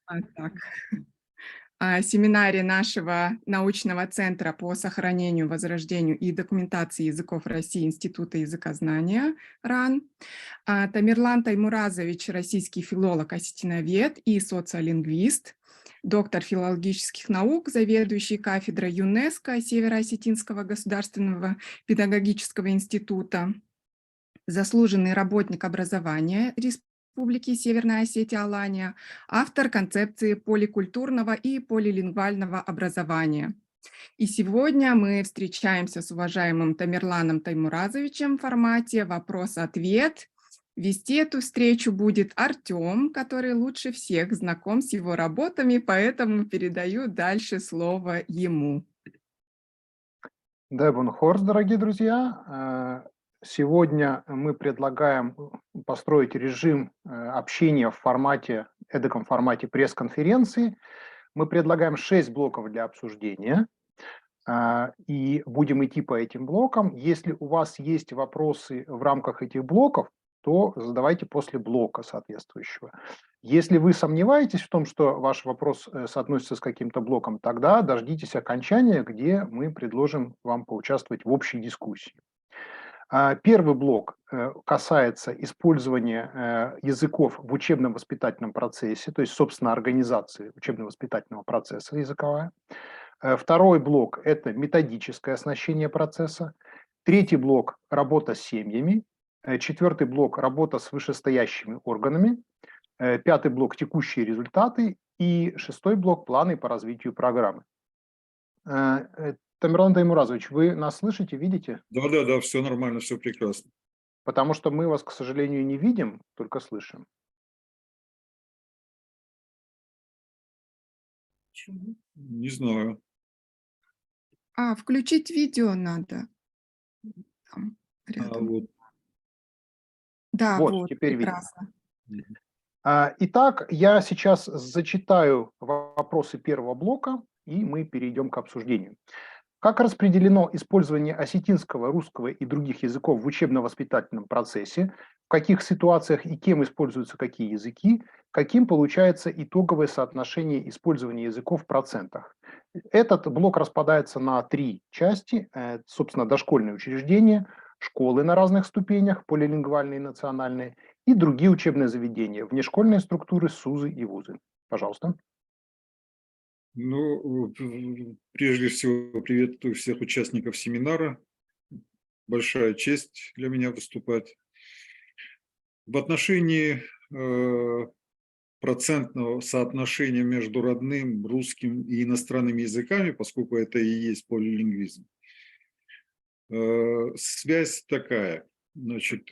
Так. Семинаре нашего научного центра по сохранению, возрождению и документации языков России Института языкознания РАН. Тамерлан Таймуразович, российский филолог, осетиновед и социолингвист, доктор филологических наук, заведующий кафедрой ЮНЕСКО Северо-Осетинского государственного педагогического института, заслуженный работник образования Республики Северная Осетия Алания, автор концепции поликультурного и полилингвального образования. И сегодня мы встречаемся с уважаемым Тамерланом Таймуразовичем в формате «Вопрос-ответ». Вести эту встречу будет Артем, который лучше всех знаком с его работами, поэтому передаю дальше слово ему. Дебун Хорс, дорогие друзья. Сегодня мы предлагаем построить режим общения в формате, эдаком формате пресс-конференции. Мы предлагаем 6 блоков для обсуждения и будем идти по этим блокам. Если у вас есть вопросы в рамках этих блоков, то задавайте после блока соответствующего. Если вы сомневаетесь в том, что ваш вопрос соотносится с каким-то блоком, тогда дождитесь окончания, где мы предложим вам поучаствовать в общей дискуссии. Первый блок касается использования языков в учебно-воспитательном процессе, то есть, собственно, организации учебно-воспитательного процесса языковая. Второй блок – это методическое оснащение процесса. Третий блок – работа с семьями. Четвертый блок – работа с вышестоящими органами. Пятый блок – текущие результаты. И шестой блок – планы по развитию программы. Тамерлан Таймуразович, вы нас слышите, видите? Да, все нормально, все прекрасно. Потому что мы вас, к сожалению, не видим, только слышим. Почему? Не знаю. Включить видео надо. Там, рядом. Вот. Да, вот теперь прекрасно. видно. Итак, я сейчас зачитаю вопросы первого блока, и мы перейдем к обсуждению. Как распределено использование осетинского, русского и других языков в учебно-воспитательном процессе, в каких ситуациях и кем используются какие языки, каким получается итоговое соотношение использования языков в процентах? Этот блок распадается на 3 части, собственно, дошкольные учреждения, школы на разных ступенях, полилингвальные и национальные, и другие учебные заведения, внешкольные структуры, СУЗы и вузы. Пожалуйста. Ну, прежде всего, приветствую всех участников семинара. Большая честь для меня выступать. В отношении процентного соотношения между родным, русским и иностранными языками, поскольку это и есть полилингвизм, связь такая. Значит,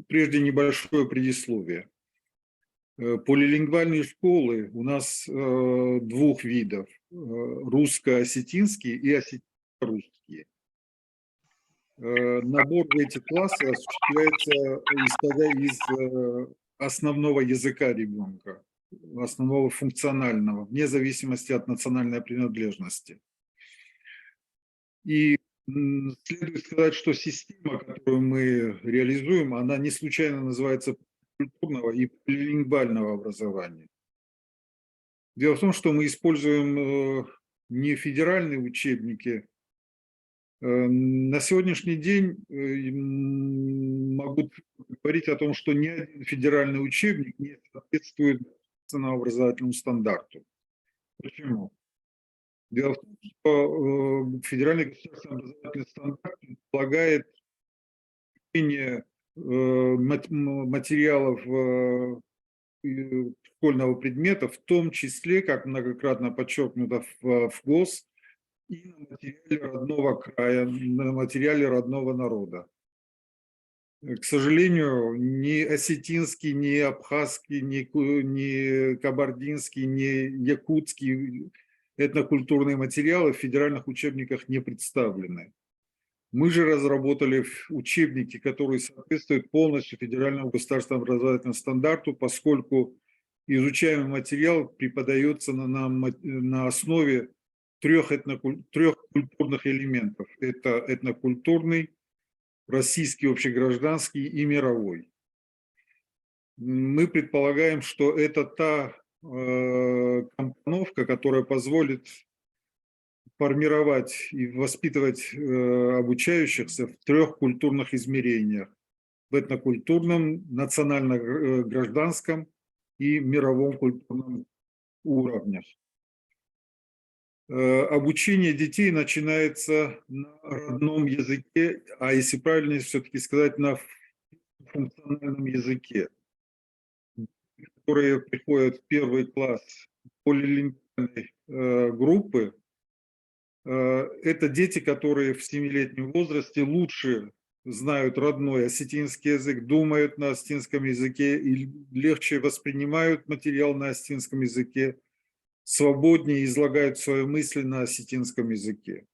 прежде небольшое предисловие. Полилингвальные школы у нас двух видов: русско-осетинские и осетино-русские. Набор в эти классы осуществляется исходя из основного языка ребенка, основного функционального, вне зависимости от национальной принадлежности. И следует сказать, что система, которую мы реализуем, она не случайно называется культурного и полилингвального образования. Дело в том, что мы используем не федеральные учебники. На сегодняшний день могу говорить о том, что ни один федеральный учебник не соответствует образовательному стандарту. Почему? Дело в том, что федеральный государственный образовательный стандарт предполагает материалов школьного предмета, в том числе, как многократно подчеркнуто в ГОС, и на материале родного края, на материале родного народа. К сожалению, ни осетинский, ни абхазский, ни кабардинский, ни якутский этнокультурные материалы в федеральных учебниках не представлены. Мы же разработали учебники, которые соответствуют полностью федеральному государственному образовательному стандарту, поскольку изучаемый материал преподается на основе трех культурных элементов. Это этнокультурный, российский общегражданский и мировой. мы предполагаем, что это та компоновка, которая позволит формировать и воспитывать обучающихся в 3 культурных измерениях: в этнокультурном, национально-гражданском и мировом культурном уровнях. Обучение детей начинается на родном языке, а если правильнее все-таки сказать, на функциональном языке, которые приходят в 1 класс полилингвальной группы. Это дети, которые в 7-летнем возрасте лучше знают родной осетинский язык, думают на осетинском языке и легче воспринимают материал на осетинском языке, свободнее излагают свои мысли на осетинском языке.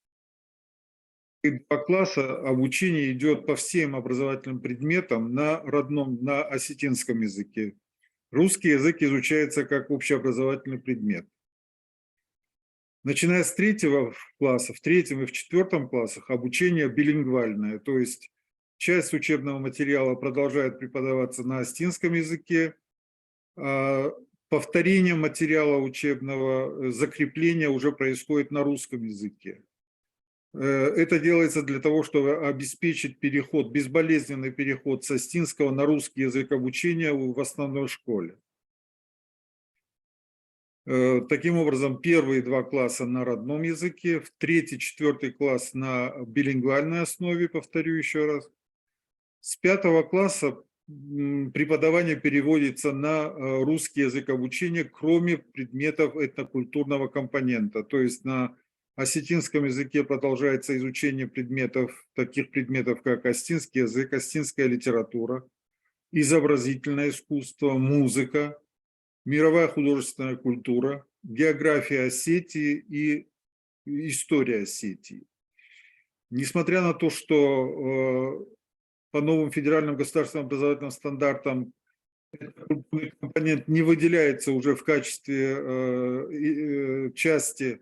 И 2 класса обучение идет по всем образовательным предметам на родном, на осетинском языке. Русский язык изучается как общеобразовательный предмет. Начиная с 3 класса, в 3 и в 4 классах обучение билингвальное, то есть часть учебного материала продолжает преподаваться на осетинском языке, а повторение материала учебного, закрепление уже происходит на русском языке. Это делается для того, чтобы обеспечить переход, безболезненный переход с осетинского на русский язык обучения в основной школе. Таким образом, первые 2 класса на родном языке, в 3-4 класс на билингвальной основе, повторю еще раз. С 5 класса преподавание переводится на русский язык обучения, кроме предметов этнокультурного компонента. То есть на осетинском языке продолжается изучение предметов, таких предметов, как осетинский язык, осетинская литература, изобразительное искусство, музыка, мировая художественная культура, география Осетии и история Осетии. Несмотря на то, что по новым федеральным государственным образовательным стандартам культурный компонент не выделяется уже в качестве части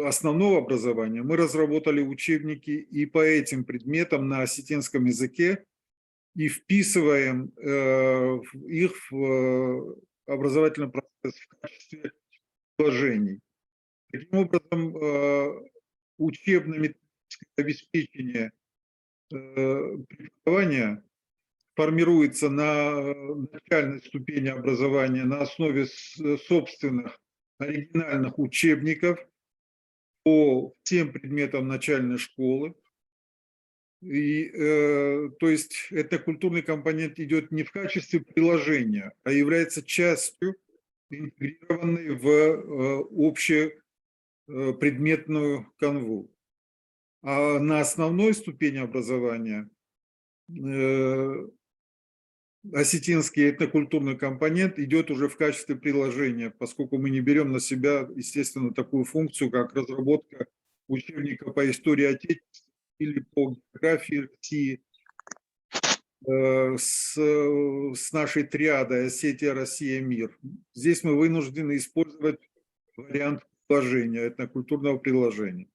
основного образования, мы разработали учебники и по этим предметам на осетинском языке, и вписываем их в образовательный процесс в качестве приложений. Таким образом, учебно-методическое обеспечение преподавания формируется на начальной ступени образования на основе собственных оригинальных учебников по всем предметам начальной школы. И, то есть этнокультурный компонент идет не в качестве приложения, а является частью, интегрированной в общепредметную канву. А на основной ступени образования осетинский этнокультурный компонент идет уже в качестве приложения, поскольку мы не берем на себя, естественно, такую функцию, как разработка учебника по истории Отечества или по географии России с нашей триадой Осетия, Россия, мир. Здесь мы вынуждены использовать вариант приложения, этнокультурного приложения.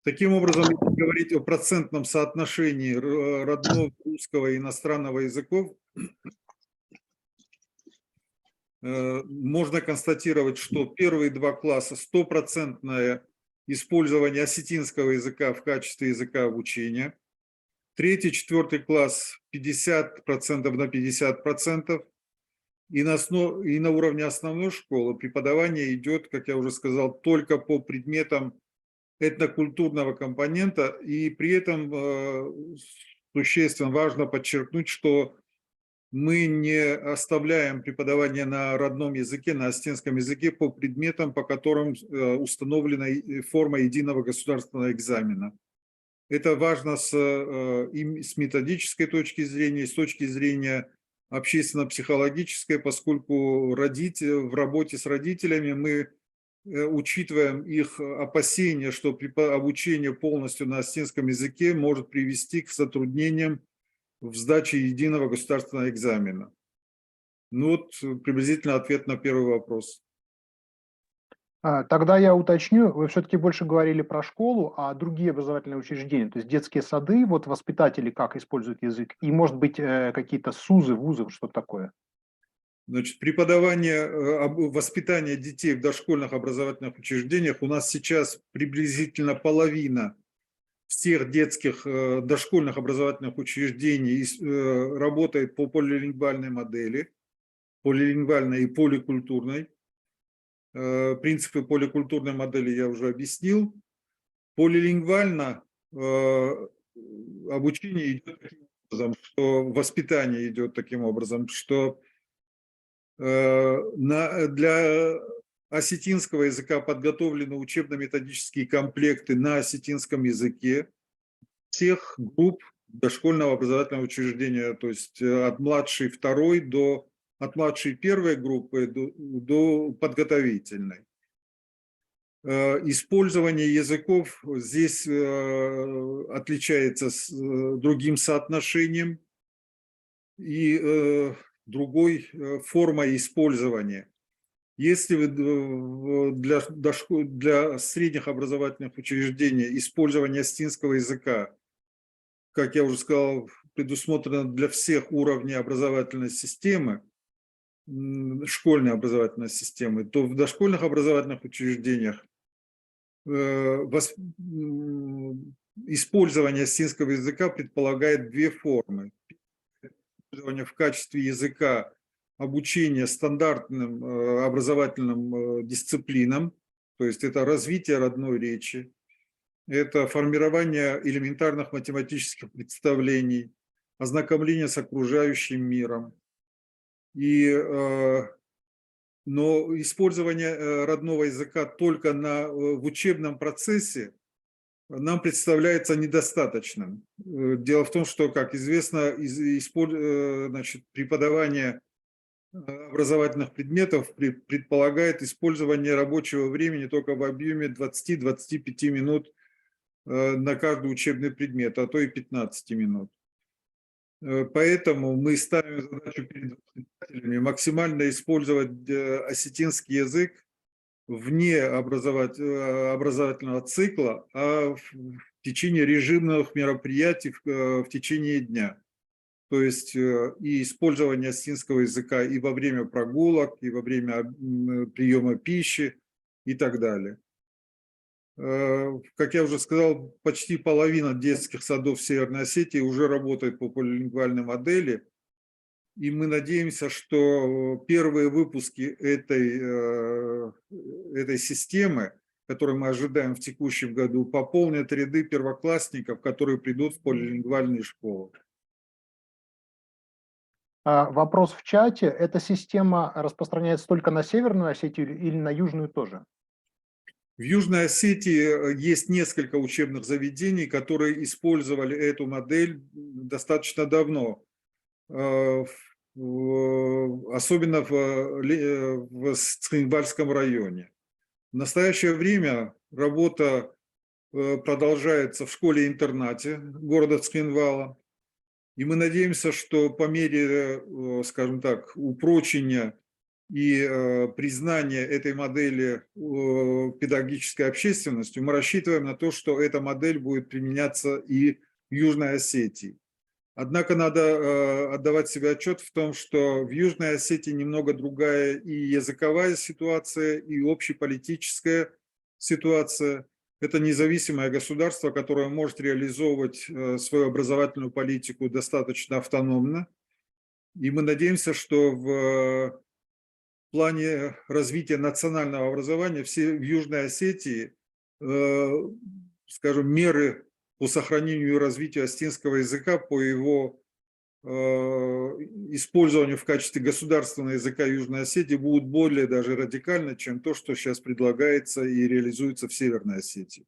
Таким образом, если говорить о процентном соотношении родного русского и иностранного языков, можно констатировать, что первые 2 класса 100% использование осетинского языка в качестве языка обучения. 3-4 класс 50% на 50%. И на уровне основной школы преподавание идет, как я уже сказал, только по предметам этнокультурного компонента. И при этом существенно важно подчеркнуть, что мы не оставляем преподавание на родном языке, на осетинском языке по предметам, по которым установлена форма единого государственного экзамена. Это важно с методической точки зрения, с точки зрения общественно-психологической, поскольку в работе с родителями мы учитываем их опасения, что обучение полностью на осетинском языке может привести к затруднениям в сдаче единого государственного экзамена. Ну вот приблизительно ответ на первый вопрос. Тогда я уточню, вы все-таки больше говорили про школу, а другие образовательные учреждения, то есть детские сады, вот воспитатели как используют язык, и, может быть, какие-то СУЗы, вузы, что такое? Значит, преподавание, воспитание детей в дошкольных образовательных учреждениях у нас сейчас приблизительно половина всех детских дошкольных образовательных учреждений работает по полилингвальной модели, полилингвальной и поликультурной. Принципы поликультурной модели я уже объяснил. Полилингвально обучение идет таким образом, что воспитание идет таким образом, что для осетинского языка подготовлены учебно-методические комплекты на осетинском языке всех групп дошкольного образовательного учреждения, то есть от младшей второй от младшей первой группы до подготовительной. Использование языков здесь отличается с другим соотношением и другой формой использования. Если для средних образовательных учреждений использование осетинского языка, как я уже сказал, предусмотрено для всех уровней образовательной системы, школьной образовательной системы, то в дошкольных образовательных учреждениях использование осетинского языка предполагает две формы. Использование в качестве языка обучения стандартным образовательным дисциплинам, то есть это развитие родной речи, это формирование элементарных математических представлений, ознакомление с окружающим миром. Но использование родного языка только в учебном процессе нам представляется недостаточным. Дело в том, что, как известно, преподавание образовательных предметов предполагает использование рабочего времени только в объеме 20-25 минут на каждый учебный предмет, а то и 15 минут. Поэтому мы ставим задачу перед воспитателями максимально использовать осетинский язык вне образовательного цикла, а в течение режимных мероприятий в течение дня. То есть и использование осетинского языка и во время прогулок, и во время приема пищи и так далее. Как я уже сказал, почти половина детских садов Северной Осетии уже работает по полилингвальной модели. И мы надеемся, что первые выпуски этой системы, которую мы ожидаем в текущем году, пополнят ряды первоклассников, которые придут в полилингвальные школы. Вопрос в чате. Эта система распространяется только на Северную Осетию или на Южную тоже? В Южной Осетии есть несколько учебных заведений, которые использовали эту модель достаточно давно, особенно в Цхинвальском районе. В настоящее время работа продолжается в школе-интернате города Цхинвала, и мы надеемся, что по мере, скажем так, упрочения и признания этой модели педагогической общественностью, мы рассчитываем на то, что эта модель будет применяться и в Южной Осетии. Однако надо отдавать себе отчет в том, что в Южной Осетии немного другая и языковая ситуация, и общеполитическая ситуация. Это независимое государство, которое может реализовывать свою образовательную политику достаточно автономно. И мы надеемся, что в плане развития национального образования в Южной Осетии, скажем, меры по сохранению и развитию осетинского языка, по его использованию в качестве государственного языка Южной Осетии будут более даже радикальны, чем то, что сейчас предлагается и реализуется в Северной Осетии.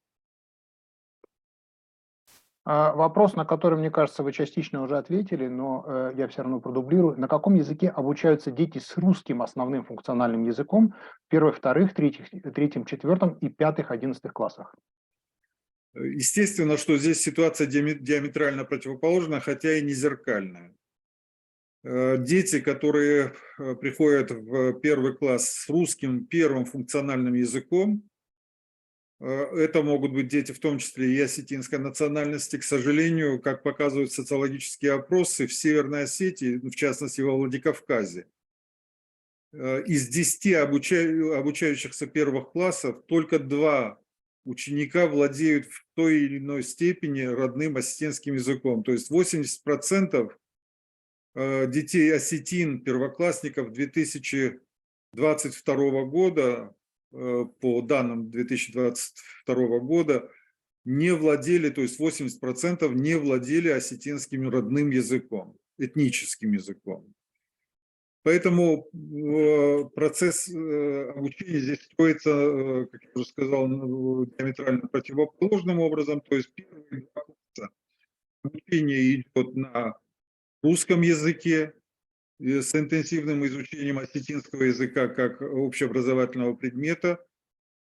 Вопрос, на который, мне кажется, вы частично уже ответили, но я все равно продублирую. На каком языке обучаются дети с русским основным функциональным языком в первых, вторых, третьем, четвертом и пятых, 11 классах? Естественно, что здесь ситуация диаметрально противоположна, хотя и не зеркальная. Дети, которые приходят в первый класс с русским первым функциональным языком, это могут быть дети, в том числе и осетинской национальности. К сожалению, как показывают социологические опросы, в Северной Осетии, в частности во Владикавказе, из 10 обучающихся первых классов только 2 ученика владеют в той или иной степени родным осетинским языком. То есть 80% детей осетин, первоклассников 2022 года, по данным 2022 года, не владели, то есть 80% не владели осетинским родным языком, этническим языком. Поэтому процесс обучения здесь строится, как я уже сказал, диаметрально противоположным образом. То есть первые 2 класса обучение идет на русском языке с интенсивным изучением осетинского языка как общеобразовательного предмета,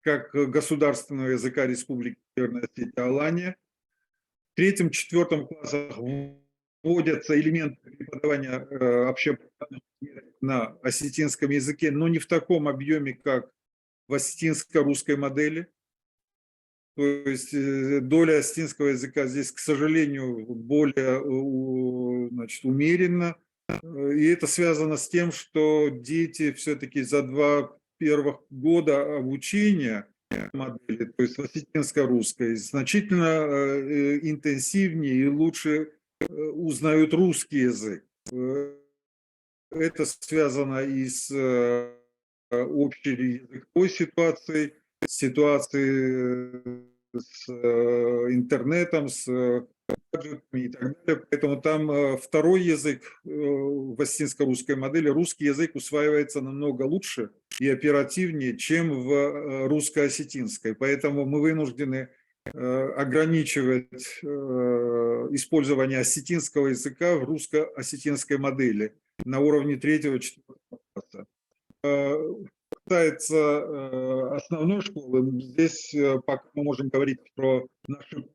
как государственного языка Республики Северная Осетия Алания. В 3-4 классах вводятся элементы преподавания общеобразовательных предметов на осетинском языке, но не в таком объеме, как в осетинско-русской модели. То есть доля осетинского языка здесь, к сожалению, более умеренна. И это связано с тем, что дети все-таки за 2 первых года обучения модели, то есть в осетинско-русской, значительно интенсивнее и лучше узнают русский язык. Это связано и с общей языковой ситуацией, ситуацией с интернетом, с гаджетами и так далее. Поэтому там второй язык в осетинско-русской модели, русский язык усваивается намного лучше и оперативнее, чем в русско-осетинской. Поэтому мы вынуждены ограничивать использование осетинского языка в русско-осетинской модели на уровне 3-4 класса. Касается основной школы, здесь пока мы можем говорить про нашу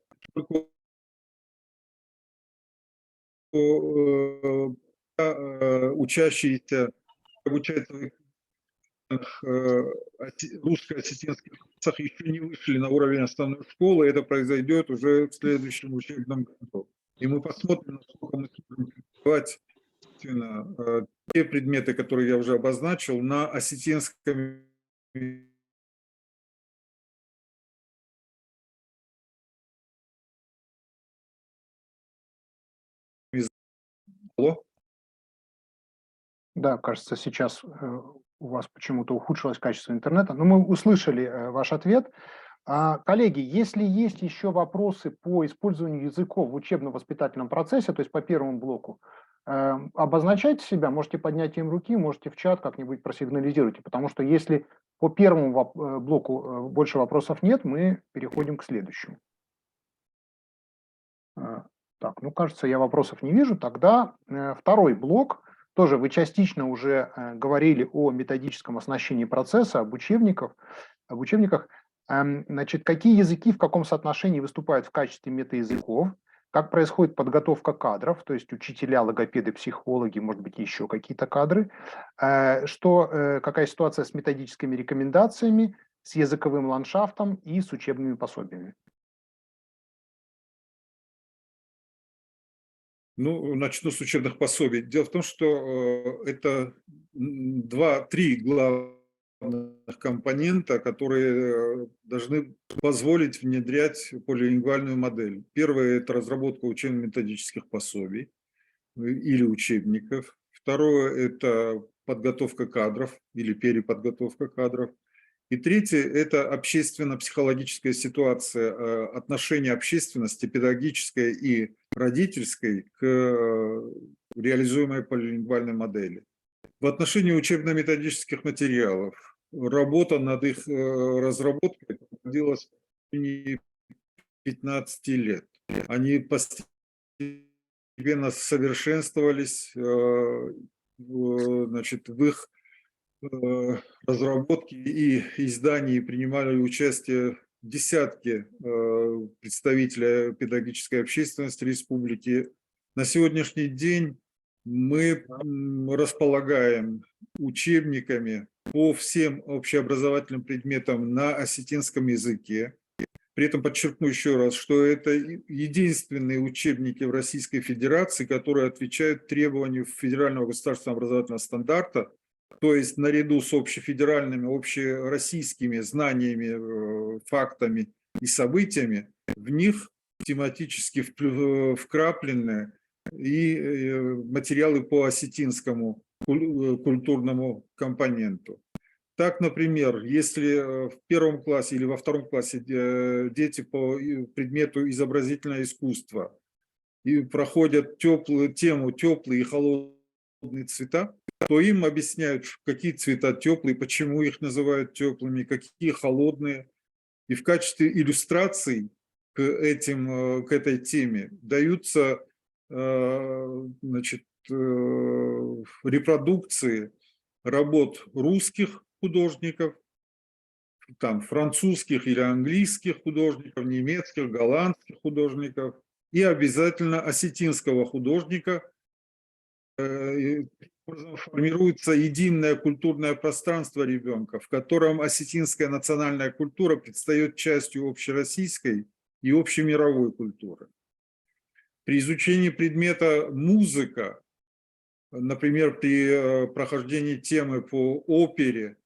учащиеся обучаются в русско-осетинских классах, еще не вышли на уровень основной школы. Это произойдет уже в следующем учебном году. И мы посмотрим, насколько мы сможем преподавать те предметы, которые я уже обозначил, на осетинском языке. Да, кажется, сейчас у вас почему-то ухудшилось качество интернета, но мы услышали ваш ответ. Коллеги, если есть еще вопросы по использованию языков в учебно-воспитательном процессе, то есть по первому блоку, обозначайте себя, можете поднять им руки, можете в чат как-нибудь просигнализируйте, потому что если по первому блоку больше вопросов нет, мы переходим к следующему. Так, ну, кажется, я вопросов не вижу. Тогда второй блок. Тоже вы частично уже говорили о методическом оснащении процесса, об учебниках. Значит, какие языки в каком соотношении выступают в качестве метаязыков? Как происходит подготовка кадров, то есть учителя, логопеды, психологи, может быть, еще какие-то кадры? Какая ситуация с методическими рекомендациями, с языковым ландшафтом и с учебными пособиями? Ну, начну с учебных пособий. Дело в том, что это 2-3 главных компонента, которые должны позволить внедрять полилингвальную модель. Первое – это разработка учебно-методических пособий или учебников. Второе – это подготовка кадров или переподготовка кадров. И третье – это общественно-психологическая ситуация, отношение общественности, педагогической и родительской к реализуемой полилингвальной модели. В отношении учебно-методических материалов работа над их разработкой проводилась в течение 15 лет. Они постепенно совершенствовались, значит, в их разработке и издании принимали участие десятки представителей педагогической общественности республики. На сегодняшний день мы располагаем учебниками по всем общеобразовательным предметам на осетинском языке. При этом подчеркну еще раз, что это единственные учебники в Российской Федерации, которые отвечают требованию федерального государственного образовательного стандарта, то есть наряду с общефедеральными, общероссийскими знаниями, фактами и событиями, в них тематически вкраплены и материалы по осетинскому культурному компоненту. Так, например, если в первом классе или во втором классе дети по предмету изобразительное искусство и проходят тему теплые и холодные цвета, то им объясняют, какие цвета теплые, почему их называют теплыми, какие холодные. И в качестве иллюстраций к этой теме даются репродукции работ русских художников, там, французских или английских художников, немецких, голландских художников и обязательно осетинского художника. Формируется единое культурное пространство ребенка, в котором осетинская национальная культура предстает частью общероссийской и общемировой культуры. При изучении предмета музыка, например, при прохождении темы по опере,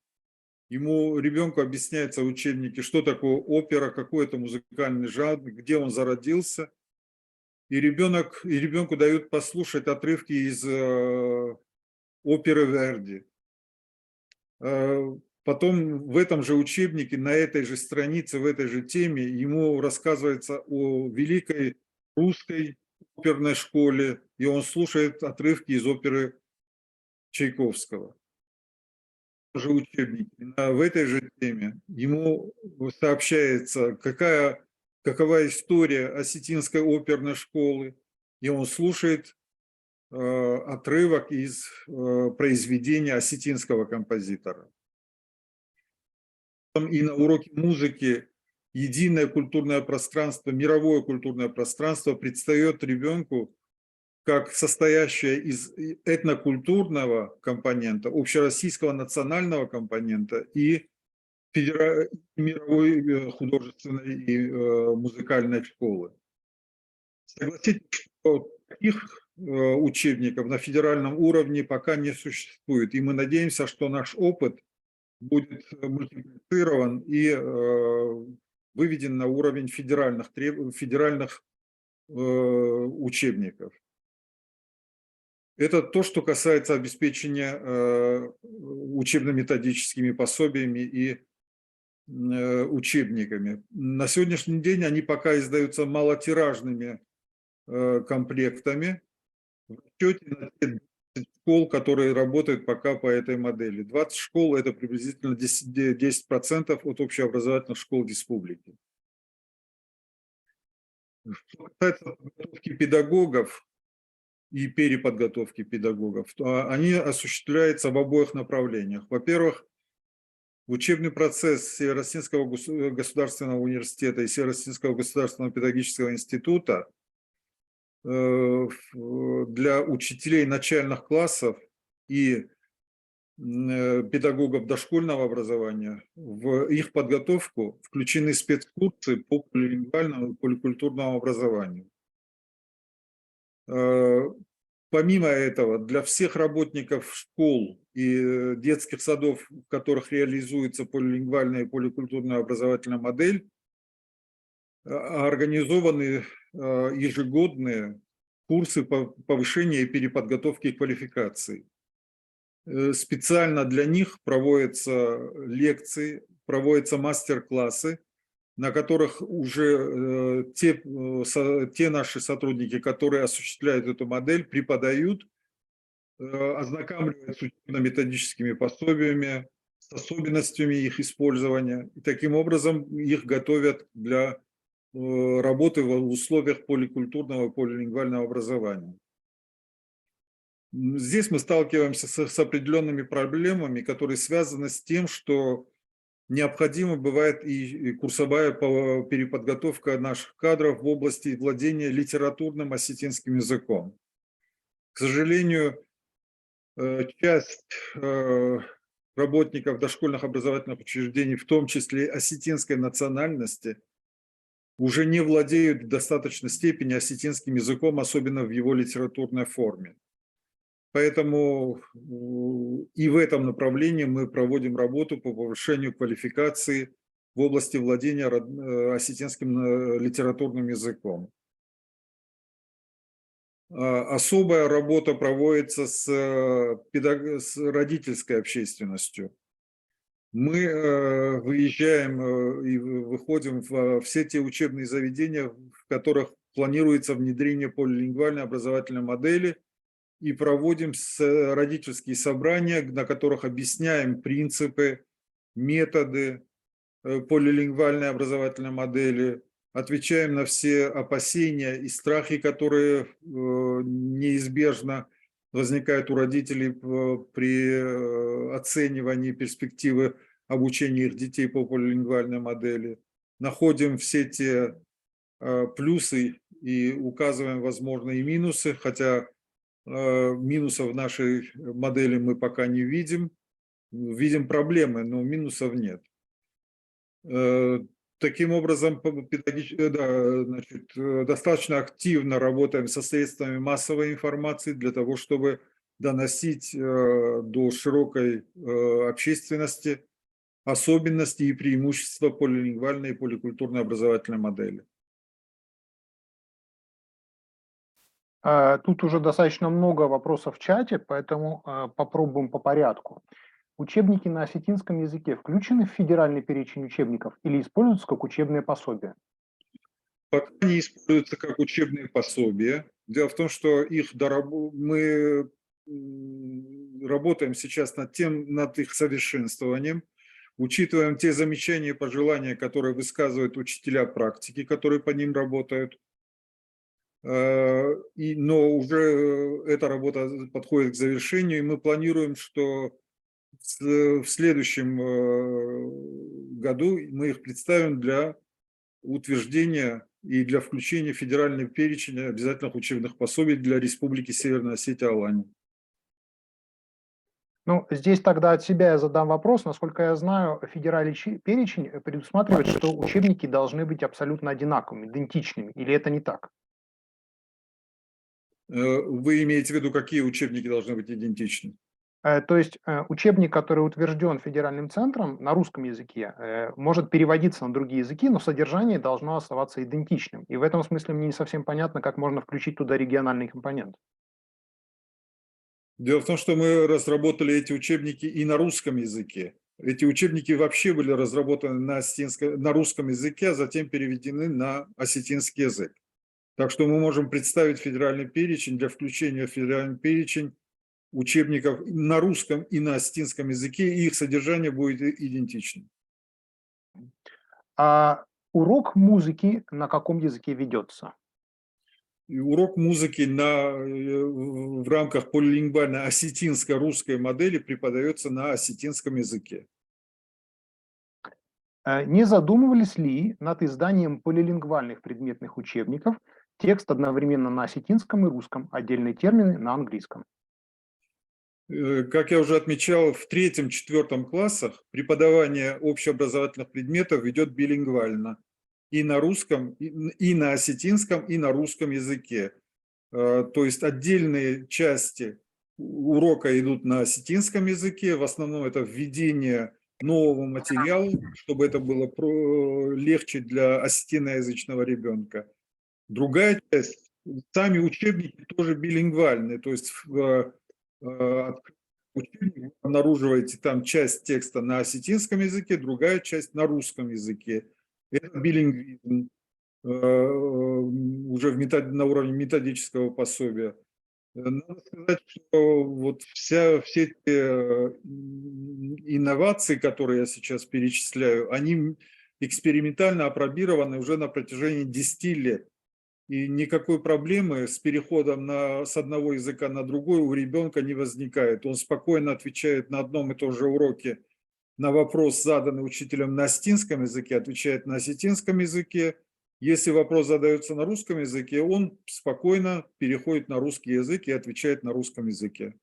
ребенку объясняется в учебнике, что такое опера, какой это музыкальный жанр, где он зародился. И ребенку дают послушать отрывки из оперы Верди. Потом в этом же учебнике, на этой же странице, в этой же теме ему рассказывается о великой русской оперной школе, и он слушает отрывки из оперы Чайковского. Же учебники. В этой же теме ему сообщается, какова история осетинской оперной школы, и он слушает отрывок из произведения осетинского композитора. И на уроке музыки единое культурное пространство, мировое культурное пространство предстает ребенку как состоящее из этнокультурного компонента, общероссийского национального компонента и мировой художественной и музыкальной школы. Согласитесь, что таких учебников на федеральном уровне пока не существует, и мы надеемся, что наш опыт будет мультиплицирован и выведен на уровень федеральных учебников. Это то, что касается обеспечения учебно-методическими пособиями и учебниками. На сегодняшний день они пока издаются малотиражными комплектами в счете на те 20 школ, которые работают пока по этой модели. 20 школ – это приблизительно 10% от общеобразовательных школ республики. Что касается подготовки педагогов и переподготовки педагогов, то они осуществляются в обоих направлениях. Во-первых, учебный процесс Северо-Осетинского государственного университета и Северо-Осетинского государственного педагогического института для учителей начальных классов и педагогов дошкольного образования, в их подготовку включены спецкурсы по полилингвальному и поликультурному образованию. Помимо этого, для всех работников школ и детских садов, в которых реализуется полилингвальная и поликультурная образовательная модель, организованы ежегодные курсы по повышению и переподготовке квалификации. Специально для них проводятся лекции, проводятся мастер-классы, на которых уже те наши сотрудники, которые осуществляют эту модель, преподают, ознакомливаются с учебно-методическими пособиями, с особенностями их использования. И таким образом их готовят для работы в условиях поликультурного и полилингвального образования. Здесь мы сталкиваемся с определенными проблемами, которые связаны с тем, что необходима бывает и курсовая переподготовка наших кадров в области владения литературным осетинским языком. К сожалению, часть работников дошкольных образовательных учреждений, в том числе осетинской национальности, уже не владеют в достаточной степени осетинским языком, особенно в его литературной форме. Поэтому и в этом направлении мы проводим работу по повышению квалификации в области владения осетинским литературным языком. Особая работа проводится с родительской общественностью. Мы выезжаем и выходим в все те учебные заведения, в которых планируется внедрение полилингвальной образовательной модели, и проводим родительские собрания, на которых объясняем принципы, методы полилингвальной образовательной модели, отвечаем на все опасения и страхи, которые неизбежно возникают у родителей при оценивании перспективы обучения их детей по полилингвальной модели. Находим все те плюсы и указываем возможные минусы, хотя минусов нашей модели мы пока не видим. Видим проблемы, но минусов нет. Таким образом, достаточно активно работаем со средствами массовой информации для того, чтобы доносить до широкой общественности особенности и преимущества полилингвальной и поликультурной образовательной модели. Тут уже достаточно много вопросов в чате, поэтому попробуем по порядку. Учебники на осетинском языке включены в федеральный перечень учебников или используются как учебные пособия? Пока не используются как учебные пособия. Дело в том, что мы работаем сейчас над их совершенствованием, учитываем те замечания и пожелания, которые высказывают учителя практики, которые по ним работают. Но уже эта работа подходит к завершению, и мы планируем, что в следующем году мы их представим для утверждения и для включения в федеральный перечень обязательных учебных пособий для Республики Северная Осетия-Алания. Ну, здесь тогда от себя я задам вопрос. Насколько я знаю, федеральный перечень предусматривает, что учебники должны быть абсолютно одинаковыми, идентичными. Или это не так? Вы имеете в виду, какие учебники должны быть идентичны? То есть учебник, который утвержден федеральным центром на русском языке, может переводиться на другие языки, но содержание должно оставаться идентичным. И в этом смысле мне не совсем понятно, как можно включить туда региональный компонент. Дело в том, что мы разработали эти учебники и на русском языке. Эти учебники вообще были разработаны на русском языке, а затем переведены на осетинский язык. Так что мы можем представить федеральный перечень для включения в федеральный перечень учебников на русском и на осетинском языке, и их содержание будет идентичным. А урок музыки на каком языке ведется? И урок музыки в рамках полилингвальной осетинско-русской модели преподается на осетинском языке. Не задумывались ли над изданием полилингвальных предметных учебников, текст одновременно на осетинском и русском, отдельные термины на английском? Как я уже отмечал, в 3-4 классах преподавание общеобразовательных предметов идет билингвально. И на русском, и на осетинском, и на русском языке. То есть отдельные части урока идут на осетинском языке. В основном это введение нового материала, чтобы это было легче для осетиноязычного ребенка. Другая часть, сами учебники тоже билингвальные. То есть в учебнике вы обнаруживаете там часть текста на осетинском языке, другая часть на русском языке. Это билингвизм уже на уровне методического пособия. Надо сказать, что вот все те инновации, которые я сейчас перечисляю, они экспериментально апробированы уже на протяжении 10 лет. И никакой проблемы с переходом с одного языка на другой у ребенка не возникает. Он спокойно отвечает на одном и том же уроке на вопрос, заданный учителем на осетинском языке, отвечает на осетинском языке. Если вопрос задается на русском языке, он спокойно переходит на русский язык и отвечает на русском языке.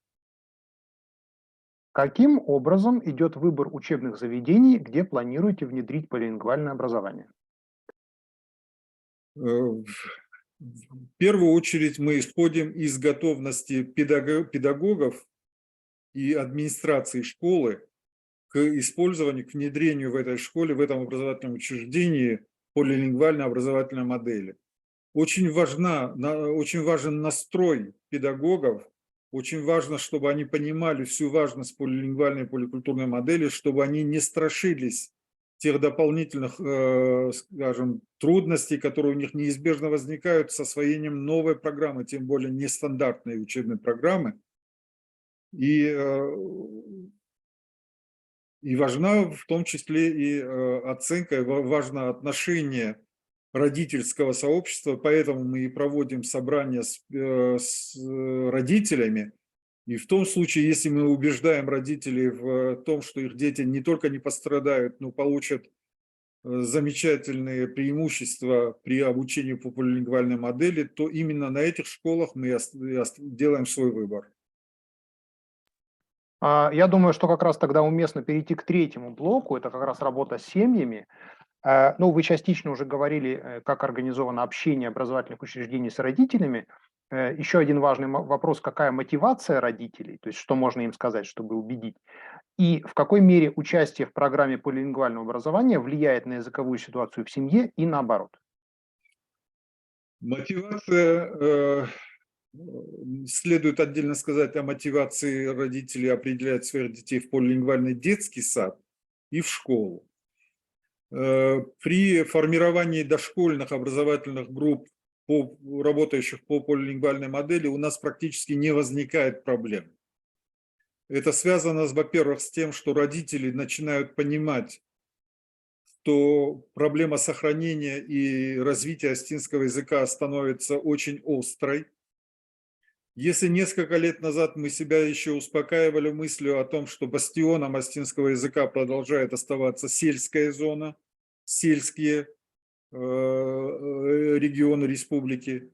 Каким образом идет выбор учебных заведений, где планируете внедрить полилингвальное образование? В первую очередь мы исходим из готовности педагогов и администрации школы к использованию, к внедрению в этой школе, в этом образовательном учреждении полилингвальной образовательной модели. Очень важен настрой педагогов, очень важно, чтобы они понимали всю важность полилингвальной поликультурной модели, чтобы они не страшились тех дополнительных, скажем, трудностей, которые у них неизбежно возникают с освоением новой программы, тем более нестандартной учебной программы. И важна в том числе и оценка, важно отношение родительского сообщества, поэтому мы и проводим собрания с родителями. И в том случае, если мы убеждаем родителей в том, что их дети не только не пострадают, но получат замечательные преимущества при обучении по полилингвальной модели, то именно на этих школах мы делаем свой выбор. Я думаю, что как раз тогда уместно перейти к третьему блоку, это как раз работа с семьями. Ну, вы частично уже говорили, как организовано общение образовательных учреждений с родителями. Еще один важный вопрос, какая мотивация родителей, то есть что можно им сказать, чтобы убедить, и в какой мере участие в программе полилингвального образования влияет на языковую ситуацию в семье и наоборот. Мотивация, следует отдельно сказать о мотивации родителей определять своих детей в полилингвальный детский сад и в школу. При формировании дошкольных образовательных групп, работающих по полилингвальной модели, у нас практически не возникает проблем. Это связано, во-первых, с тем, что родители начинают понимать, что проблема сохранения и развития астинского языка становится очень острой. Если несколько лет назад мы себя еще успокаивали мыслью о том, что бастионом астинского языка продолжает оставаться сельская зона, сельские регионы республики,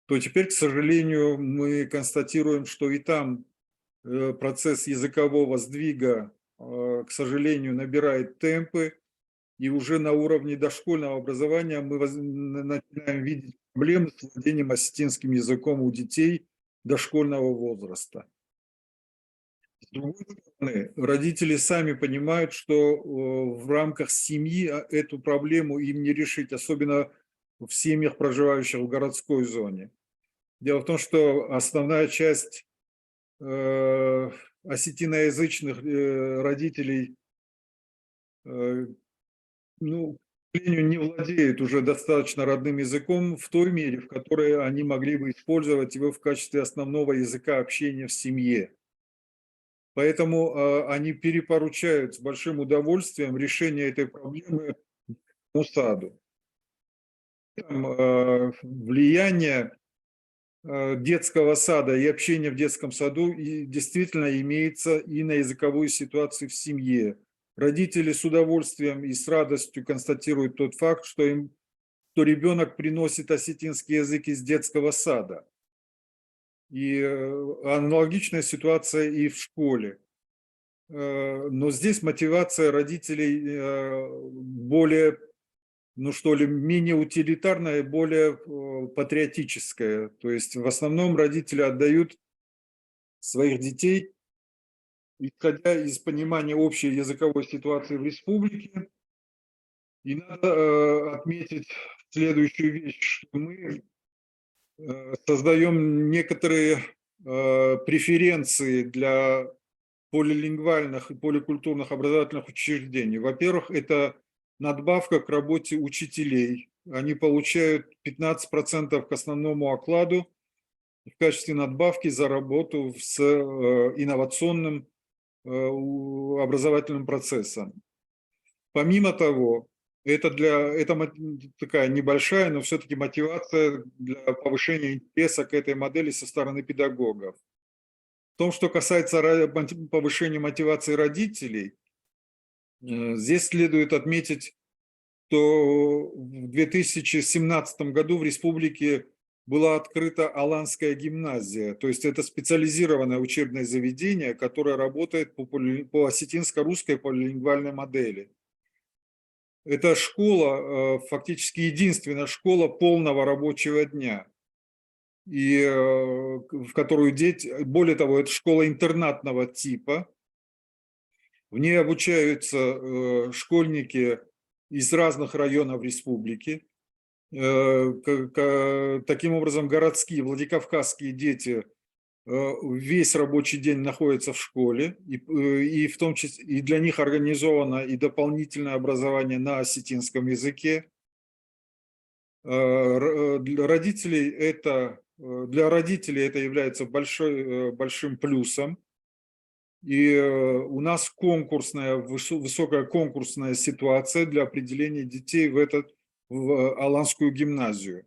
то теперь, к сожалению, мы констатируем, что и там процесс языкового сдвига, к сожалению, набирает темпы, и уже на уровне дошкольного образования мы начинаем видеть проблемы с владением осетинским языком у детей дошкольного возраста. С другой стороны, родители сами понимают, что в рамках семьи эту проблему им не решить, особенно в семьях, проживающих в городской зоне. Дело в том, что основная часть осетиноязычных родителей, ну, к сожалению, не владеют уже достаточно родным языком в той мере, в которой они могли бы использовать его в качестве основного языка общения в семье. Поэтому они перепоручают с большим удовольствием решение этой проблемы саду. Влияние детского сада и общения в детском саду действительно имеется и на языковую ситуацию в семье. Родители с удовольствием и с радостью констатируют тот факт, что ребенок приносит осетинский язык из детского сада. И аналогичная ситуация и в школе. Но здесь мотивация родителей более, менее утилитарная, более патриотическая. То есть в основном родители отдают своих детей, исходя из понимания общей языковой ситуации в республике. И надо отметить следующую вещь, что мы создаем некоторые преференции для полилингвальных и поликультурных образовательных учреждений. Во-первых, это надбавка к работе учителей. Они получают 15% к основному окладу в качестве надбавки за работу с инновационным образовательным процессом. Помимо того, это такая небольшая, но все-таки мотивация для повышения интереса к этой модели со стороны педагогов. В том, что касается повышения мотивации родителей, здесь следует отметить что в 2017 году в республике была открыта Аланская гимназия, то есть это специализированное учебное заведение, которое работает по осетинско-русской полилингвальной модели. Это школа, фактически единственная школа полного рабочего дня, и в которую дети, более того, это школа интернатного типа. В ней обучаются школьники из разных районов республики. Таким образом, городские, владикавказские дети весь рабочий день находятся в школе, и в том числе и для них организовано и дополнительное образование на осетинском языке. Для родителей это является большим плюсом. И у нас высокая конкурсная ситуация для определения детей в Аланскую гимназию.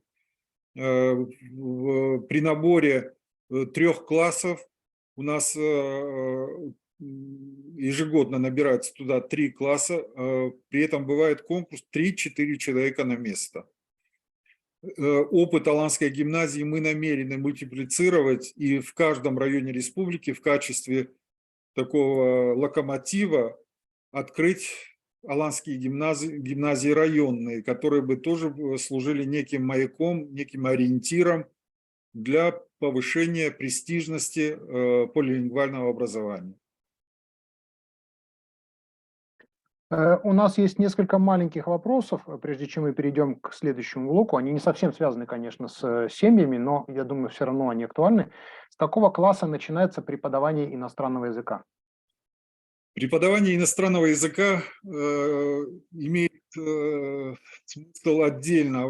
При наборе 3 классов у нас ежегодно набирается туда 3 класса, при этом бывает конкурс 3-4 человека на место. Опыт Аланской гимназии мы намерены мультиплицировать и в каждом районе республики в качестве такого локомотива открыть аланские гимназии районные, которые бы тоже служили неким маяком, неким ориентиром для повышения престижности полилингвального образования. У нас есть несколько маленьких вопросов, прежде чем мы перейдем к следующему блоку. Они не совсем связаны, конечно, с семьями, но, я думаю, все равно они актуальны. С какого класса начинается преподавание иностранного языка? Преподавание иностранного языка имеет смысл отдельно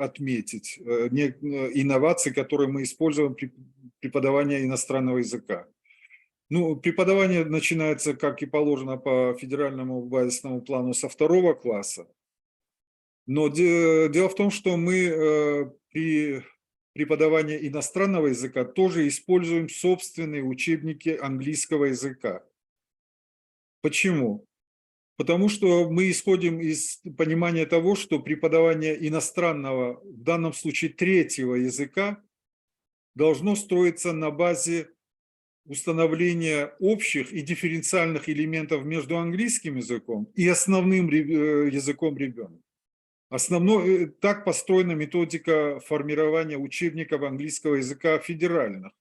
отметить инновации, которые мы используем при преподавании иностранного языка. Ну, преподавание начинается, как и положено по федеральному базисному плану, со 2 класса. Но дело в том, что мы при преподавании иностранного языка тоже используем собственные учебники английского языка. Почему? Потому что мы исходим из понимания того, что преподавание иностранного, в данном случае 3-го языка, должно строиться на базе установления общих и дифференциальных элементов между английским языком и основным языком ребенка. Так построена методика формирования учебников английского языка федеральных.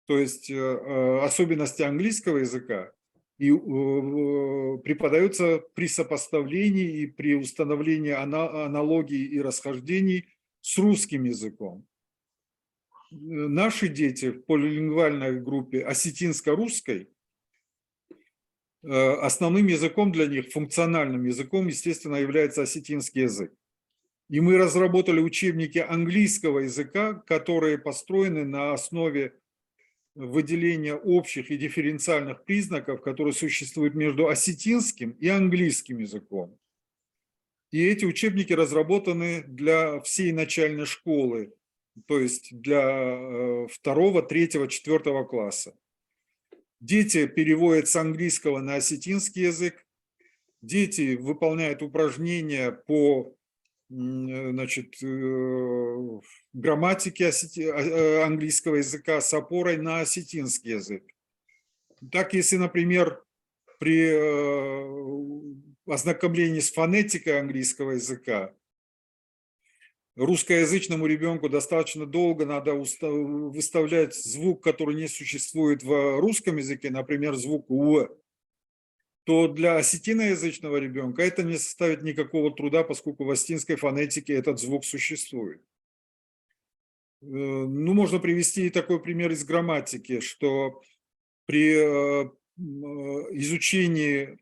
То есть особенности английского языка и преподаются при сопоставлении и при установлении аналогий и расхождений с русским языком. Наши дети в полилингвальной группе осетинско-русской, основным языком для них, функциональным языком, естественно, является осетинский язык. И мы разработали учебники английского языка, которые построены на основе выделения общих и дифференциальных признаков, которые существуют между осетинским и английским языком. И эти учебники разработаны для всей начальной школы, то есть для 2, 3, 4 класса. Дети переводят с английского на осетинский язык, дети выполняют упражнения по грамматике английского языка с опорой на осетинский язык. Так, если, например, при ознакомлении с фонетикой английского языка русскоязычному ребенку достаточно долго надо выставлять звук, который не существует в русском языке, например, звук «у», то для осетиноязычного ребенка это не составит никакого труда, поскольку в осетинской фонетике этот звук существует. Ну, можно привести и такой пример из грамматики, что при изучении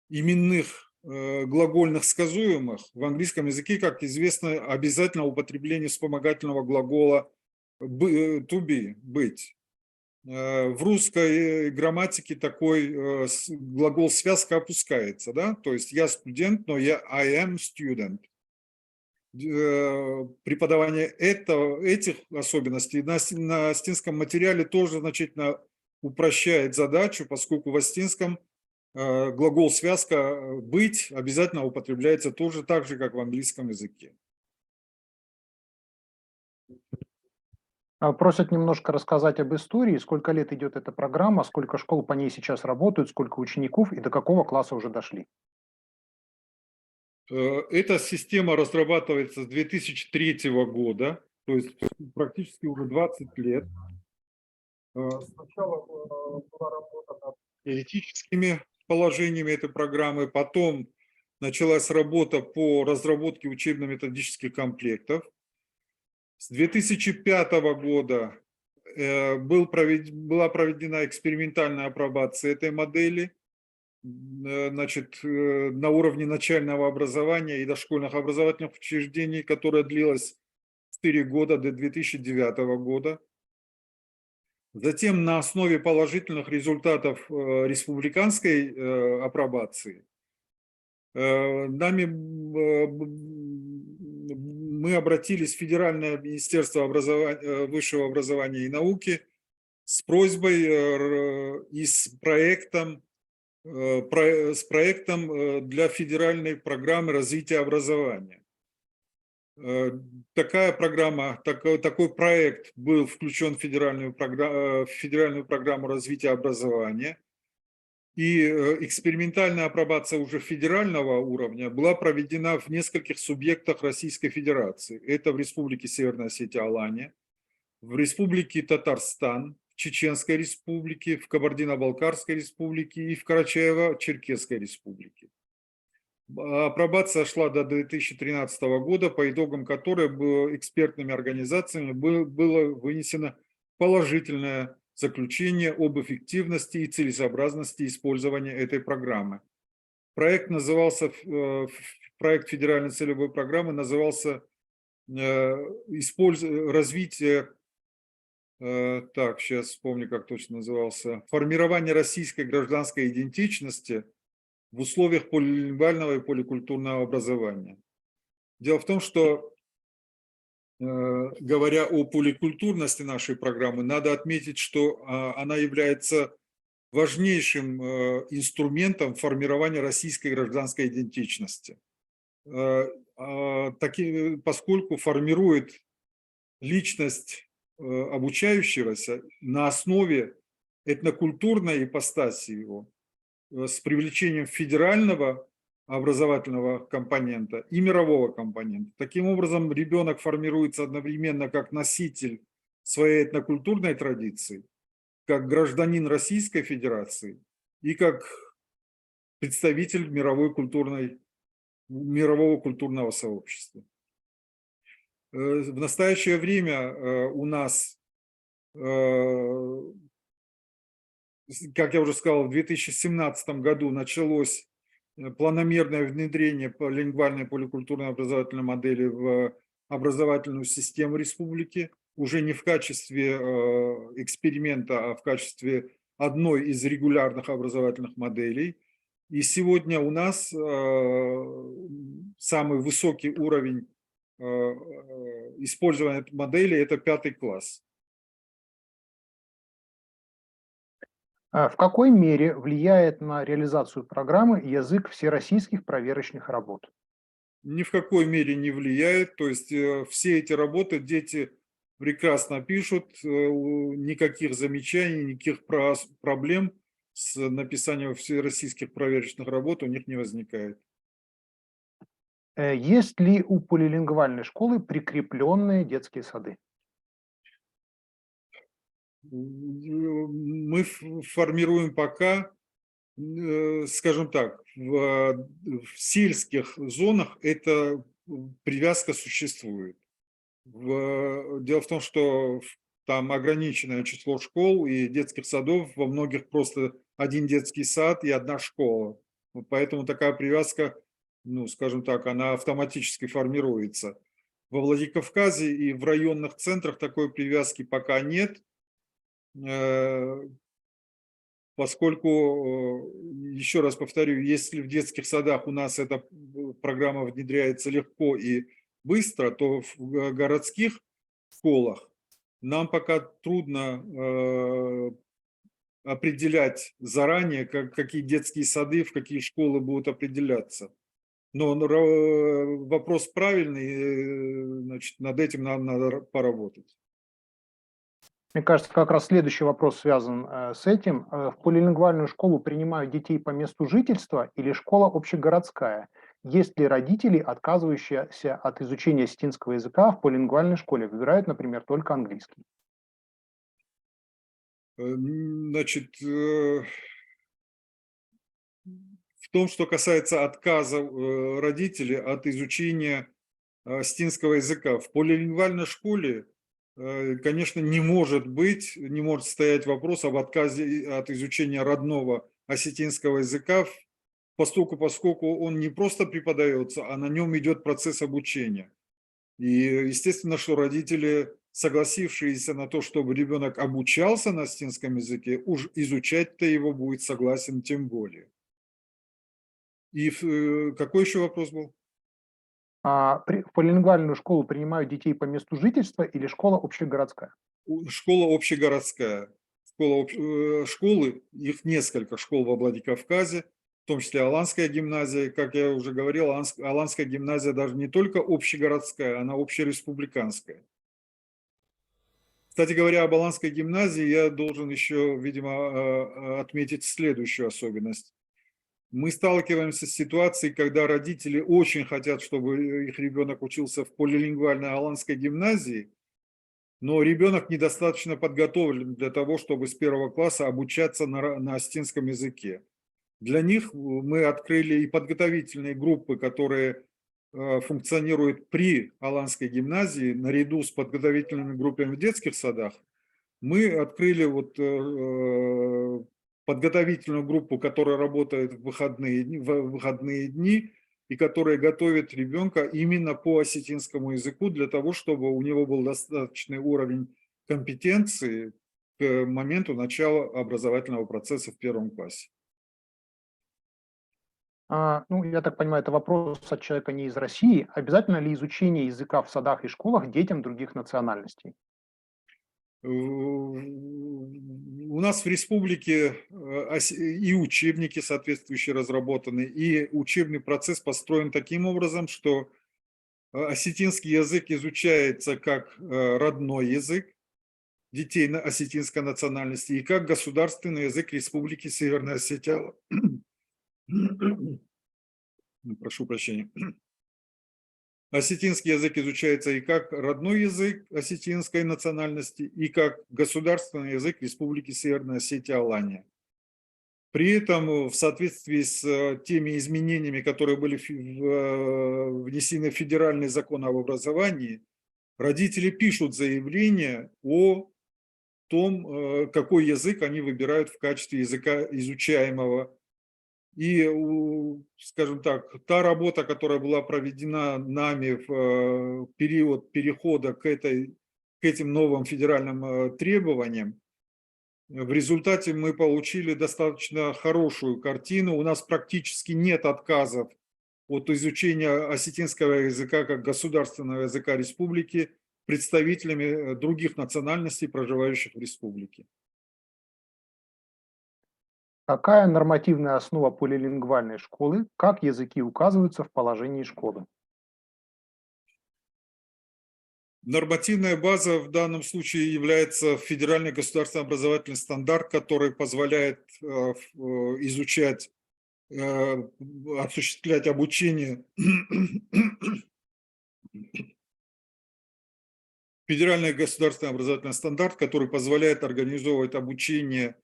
именных глагольных сказуемых в английском языке, как известно, обязательно употребление вспомогательного глагола to be, быть. В русской грамматике такой глагол-связка опускается, да? То есть я студент, но я I am student. Преподавание этих особенностей на осетинском материале тоже значительно упрощает задачу, поскольку в осетинском глагол связка «быть» обязательно употребляется тоже так же, как в английском языке. Просят немножко рассказать об истории, сколько лет идет эта программа, сколько школ по ней сейчас работают, сколько учеников и до какого класса уже дошли. Эта система разрабатывается с 2003 года, то есть практически уже 20 лет. Сначала была работа над теоретическими положениями этой программы, потом началась работа по разработке учебно-методических комплектов. С 2005 года была проведена экспериментальная апробация этой модели, значит, на уровне начального образования и дошкольных образовательных учреждений, которая длилась 4 года до 2009 года. Затем на основе положительных результатов республиканской апробации мы обратились в Федеральное министерство высшего образования и науки с просьбой и с проектом для федеральной программы развития образования. Такая программа, такой проект был включен в федеральную программу развития образования. И экспериментальная апробация уже федерального уровня была проведена в нескольких субъектах Российской Федерации. Это в Республике Северная Осетия-Алания, в Республике Татарстан, в Чеченской Республике, в Кабардино-Балкарской Республике и в Карачаево-Черкесской Республике. Апробация шла до 2013 года, по итогам которой экспертными организациями было вынесено положительное заключение об эффективности и целесообразности использования этой программы. Проект федеральной целевой программы назывался «Развитие», так, сейчас вспомню, как точно назывался, «Формирование российской гражданской идентичности в условиях полилингвального и поликультурного образования». Дело в том, что, говоря о поликультурности нашей программы, надо отметить, что она является важнейшим инструментом формирования российской гражданской идентичности, поскольку формирует личность обучающегося на основе этнокультурной ипостаси его, с привлечением федерального образовательного компонента и мирового компонента. Таким образом, ребенок формируется одновременно как носитель своей этнокультурной традиции, как гражданин Российской Федерации и как представитель мирового культурного сообщества. В настоящее время у нас, как я уже сказал, в 2017 году началось планомерное внедрение полилингвальной поликультурной образовательной модели в образовательную систему республики, уже не в качестве эксперимента, а в качестве одной из регулярных образовательных моделей. И сегодня у нас самый высокий уровень использования этой модели – это 5 класс. В какой мере влияет на реализацию программы язык всероссийских проверочных работ? Ни в какой мере не влияет. То есть все эти работы дети прекрасно пишут, никаких замечаний, никаких проблем с написанием всероссийских проверочных работ у них не возникает. Есть ли у полилингвальной школы прикрепленные детские сады? Мы формируем пока, скажем так, в сельских зонах эта привязка существует. Дело в том, что там ограниченное число школ и детских садов, во многих просто один детский сад и одна школа. Поэтому такая привязка, ну, скажем так, она автоматически формируется. Во Владикавказе и в районных центрах такой привязки пока нет, поскольку, еще раз повторю, если в детских садах у нас эта программа внедряется легко и быстро, то в городских школах нам пока трудно определять заранее, какие детские сады, в какие школы будут определяться. Но вопрос правильный, значит, над этим нам надо поработать. Мне кажется, как раз следующий вопрос связан с этим. В полилингвальную школу принимают детей по месту жительства или школа общегородская? Есть ли родители, отказывающиеся от изучения осетинского языка в полилингвальной школе, выбирают, например, только английский? Значит, в том, что касается отказа родителей от изучения осетинского языка, в полилингвальной школе, конечно, не может стоять вопрос об отказе от изучения родного осетинского языка, поскольку он не просто преподается, а на нем идет процесс обучения. И естественно, что родители, согласившиеся на то, чтобы ребенок обучался на осетинском языке, уж изучать-то его будет согласен тем более. И какой еще вопрос был? В полилингвальную школу принимают детей по месту жительства или школа общегородская? Школа общегородская. Школы, их несколько школ во Владикавказе, в том числе Аланская гимназия. Как я уже говорил, Аланская гимназия даже не только общегородская, она общереспубликанская. Кстати говоря, об Аланской гимназии я должен еще, видимо, отметить следующую особенность. Мы сталкиваемся с ситуацией, когда родители очень хотят, чтобы их ребенок учился в полилингвальной Аланской гимназии, но ребенок недостаточно подготовлен для того, чтобы с 1 класса обучаться на осетинском языке. Для них мы открыли и подготовительные группы, которые функционируют при Аланской гимназии, наряду с подготовительными группами в детских садах. Мы открыли подготовительную группу, которая работает в выходные дни и которая готовит ребенка именно по осетинскому языку для того, чтобы у него был достаточный уровень компетенции к моменту начала образовательного процесса в 1 классе. Ну, я так понимаю, это вопрос от человека не из России. Обязательно ли изучение языка в садах и школах детям других национальностей? У нас в республике и учебники соответствующие разработаны, и учебный процесс построен таким образом, что осетинский язык изучается как родной язык детей осетинской национальности и как государственный язык Республики Северная Осетия. Прошу прощения. Осетинский язык изучается и как родной язык осетинской национальности, и как государственный язык Республики Северная Осетия Алания. При этом в соответствии с теми изменениями, которые были внесены в федеральный закон об образовании, родители пишут заявление о том, какой язык они выбирают в качестве языка изучаемого. И, скажем так, та работа, которая была проведена нами в период перехода к этим новым федеральным требованиям, в результате мы получили достаточно хорошую картину. У нас практически нет отказов от изучения осетинского языка как государственного языка республики представителями других национальностей, проживающих в республике. Какая нормативная основа полилингвальной школы? Как языки указываются в положении школы? Нормативная база в данном случае является федеральный государственный образовательный стандарт, который позволяет изучать, осуществлять обучение. Федеральный государственный образовательный стандарт, который позволяет организовывать обучение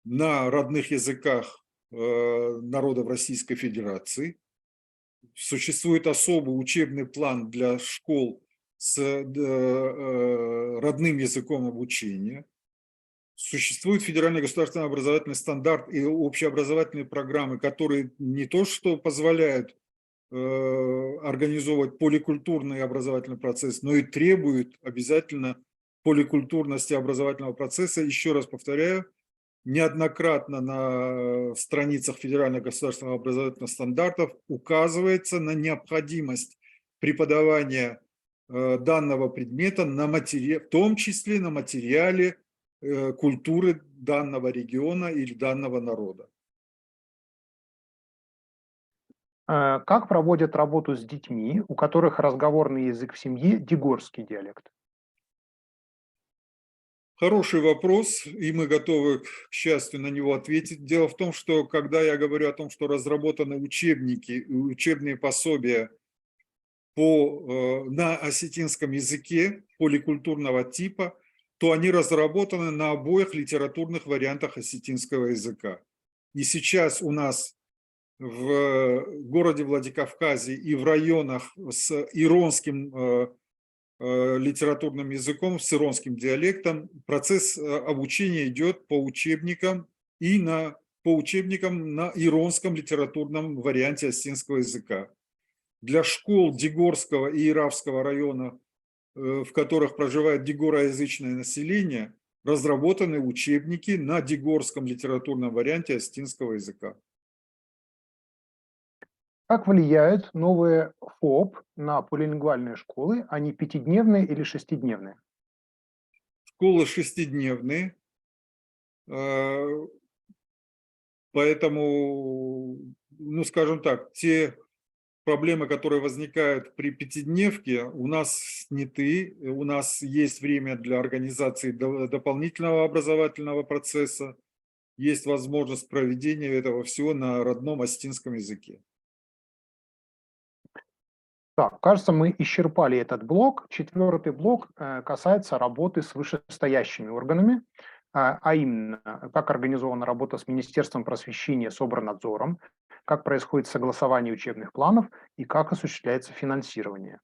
на родных языках народов Российской Федерации. Существует особый учебный план для школ с родным языком обучения. Существует федеральный государственный образовательный стандарт и общеобразовательные программы, которые не то что позволяют организовывать поликультурный образовательный процесс, но и требуют обязательно поликультурности образовательного процесса. Еще раз повторяю, неоднократно на страницах федеральных государственных образовательных стандартов указывается на необходимость преподавания данного предмета в том числе на материале культуры данного региона или данного народа. Как проводят работу с детьми, у которых разговорный язык в семье – дигорский диалект? Хороший вопрос, и мы готовы, к счастью, на него ответить. Дело в том, что когда я говорю о том, что разработаны учебники и учебные пособия на осетинском языке поликультурного типа, то они разработаны на обоих литературных вариантах осетинского языка. И сейчас у нас в городе Владикавказе и в районах с иронским литературным языком, с иронским диалектом процесс обучения идет по учебникам по учебникам на иронском литературном варианте осетинского языка. Для школ Дигорского и Иравского района, в которых проживает дигороязычное население, разработаны учебники на дигорском литературном варианте осетинского языка. Как влияют новые ФОП на полилингвальные школы, они пятидневные или шестидневные? Школы шестидневные, поэтому, ну скажем так, те проблемы, которые возникают при пятидневке, у нас сняты, у нас есть время для организации дополнительного образовательного процесса, есть возможность проведения этого всего на родном осетинском языке. Так, кажется, мы исчерпали этот блок. Четвертый блок касается работы с вышестоящими органами, а именно, как организована работа с Министерством просвещения с Обрнадзором, как происходит согласование учебных планов и как осуществляется финансирование.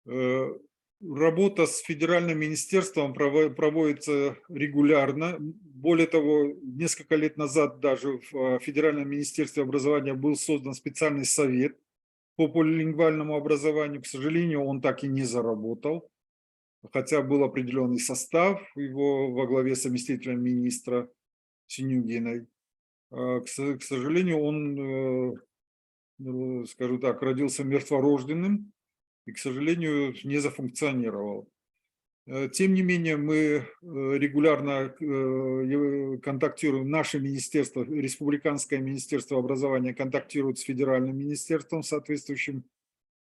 Работа с федеральным министерством проводится регулярно. Более того, несколько лет назад даже в Федеральном министерстве образования был создан специальный совет по полилингвальному образованию. К сожалению, он так и не заработал, хотя был определенный состав его во главе с заместителем министра Синюгиной. К сожалению, он, скажу так, родился мертворожденным и, к сожалению, не зафункционировал. Тем не менее, мы регулярно контактируем, наше министерство, Республиканское министерство образования контактирует с федеральным министерством, соответствующим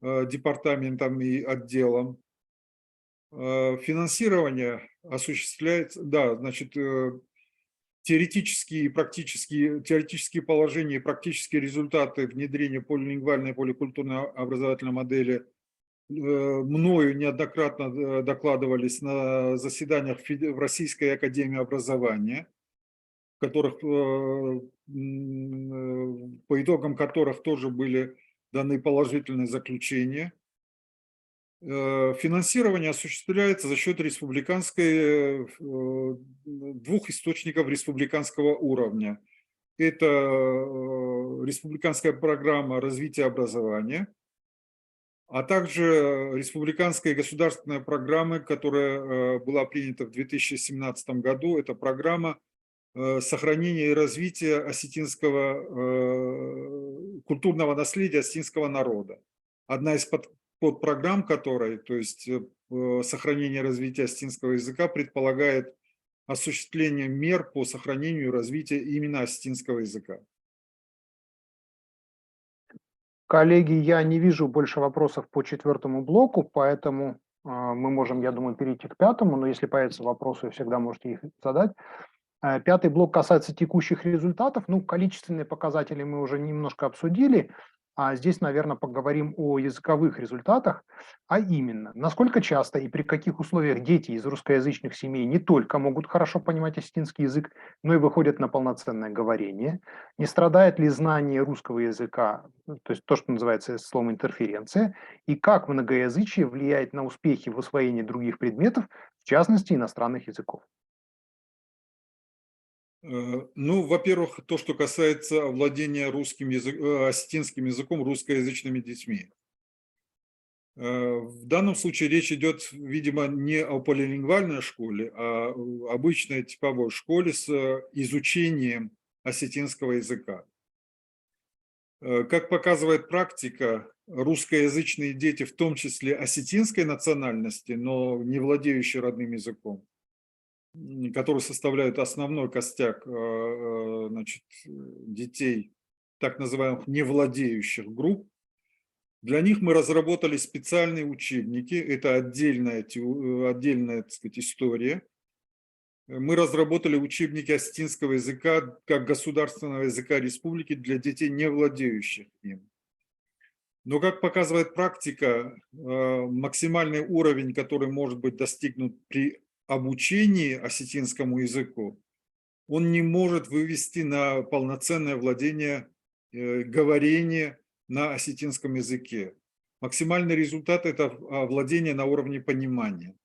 департаментом и отделом. Финансирование осуществляется, да, значит, теоретические положения и практические результаты внедрения полилингвальной и поликультурной образовательной модели мною неоднократно докладывались на заседаниях в Российской академии образования, по итогам которых тоже были даны положительные заключения. Финансирование осуществляется за счет двух источников республиканского уровня. Это республиканская программа развития образования, а также республиканская и государственная программа, которая была принята в 2017 году. Это программа сохранения и развития осетинского культурного наследия осетинского народа. Одна из подпрограмм которой, то есть сохранение и развитие осетинского языка, предполагает осуществление мер по сохранению и развитию именно осетинского языка. Коллеги, я не вижу больше вопросов по четвертому блоку, поэтому мы можем, я думаю, перейти к пятому, но если появятся вопросы, вы всегда можете их задать. Пятый блок касается текущих результатов. Ну, количественные показатели мы уже немножко обсудили, а здесь, наверное, поговорим о языковых результатах, а именно, насколько часто и при каких условиях дети из русскоязычных семей не только могут хорошо понимать осетинский язык, но и выходят на полноценное говорение, не страдает ли знание русского языка, то есть то, что называется словом интерференция, и как многоязычие влияет на успехи в усвоении других предметов, в частности, иностранных языков. Ну, во-первых, то, что касается владения осетинским языком русскоязычными детьми. В данном случае речь идет, видимо, не о полилингвальной школе, а о обычной типовой школе с изучением осетинского языка. Как показывает практика, русскоязычные дети, в том числе осетинской национальности, но не владеющие родным языком, которые составляют основной костяк значит, детей, так называемых невладеющих групп. Для них мы разработали специальные учебники, это отдельная, так сказать, история. Мы разработали учебники осетинского языка как государственного языка республики для детей, не владеющих им. Но, как показывает практика, максимальный уровень, который может быть достигнут при обучении осетинскому языку, он не может вывести на полноценное владение, говорение на осетинском языке. Максимальный результат – это владение на уровне понимания.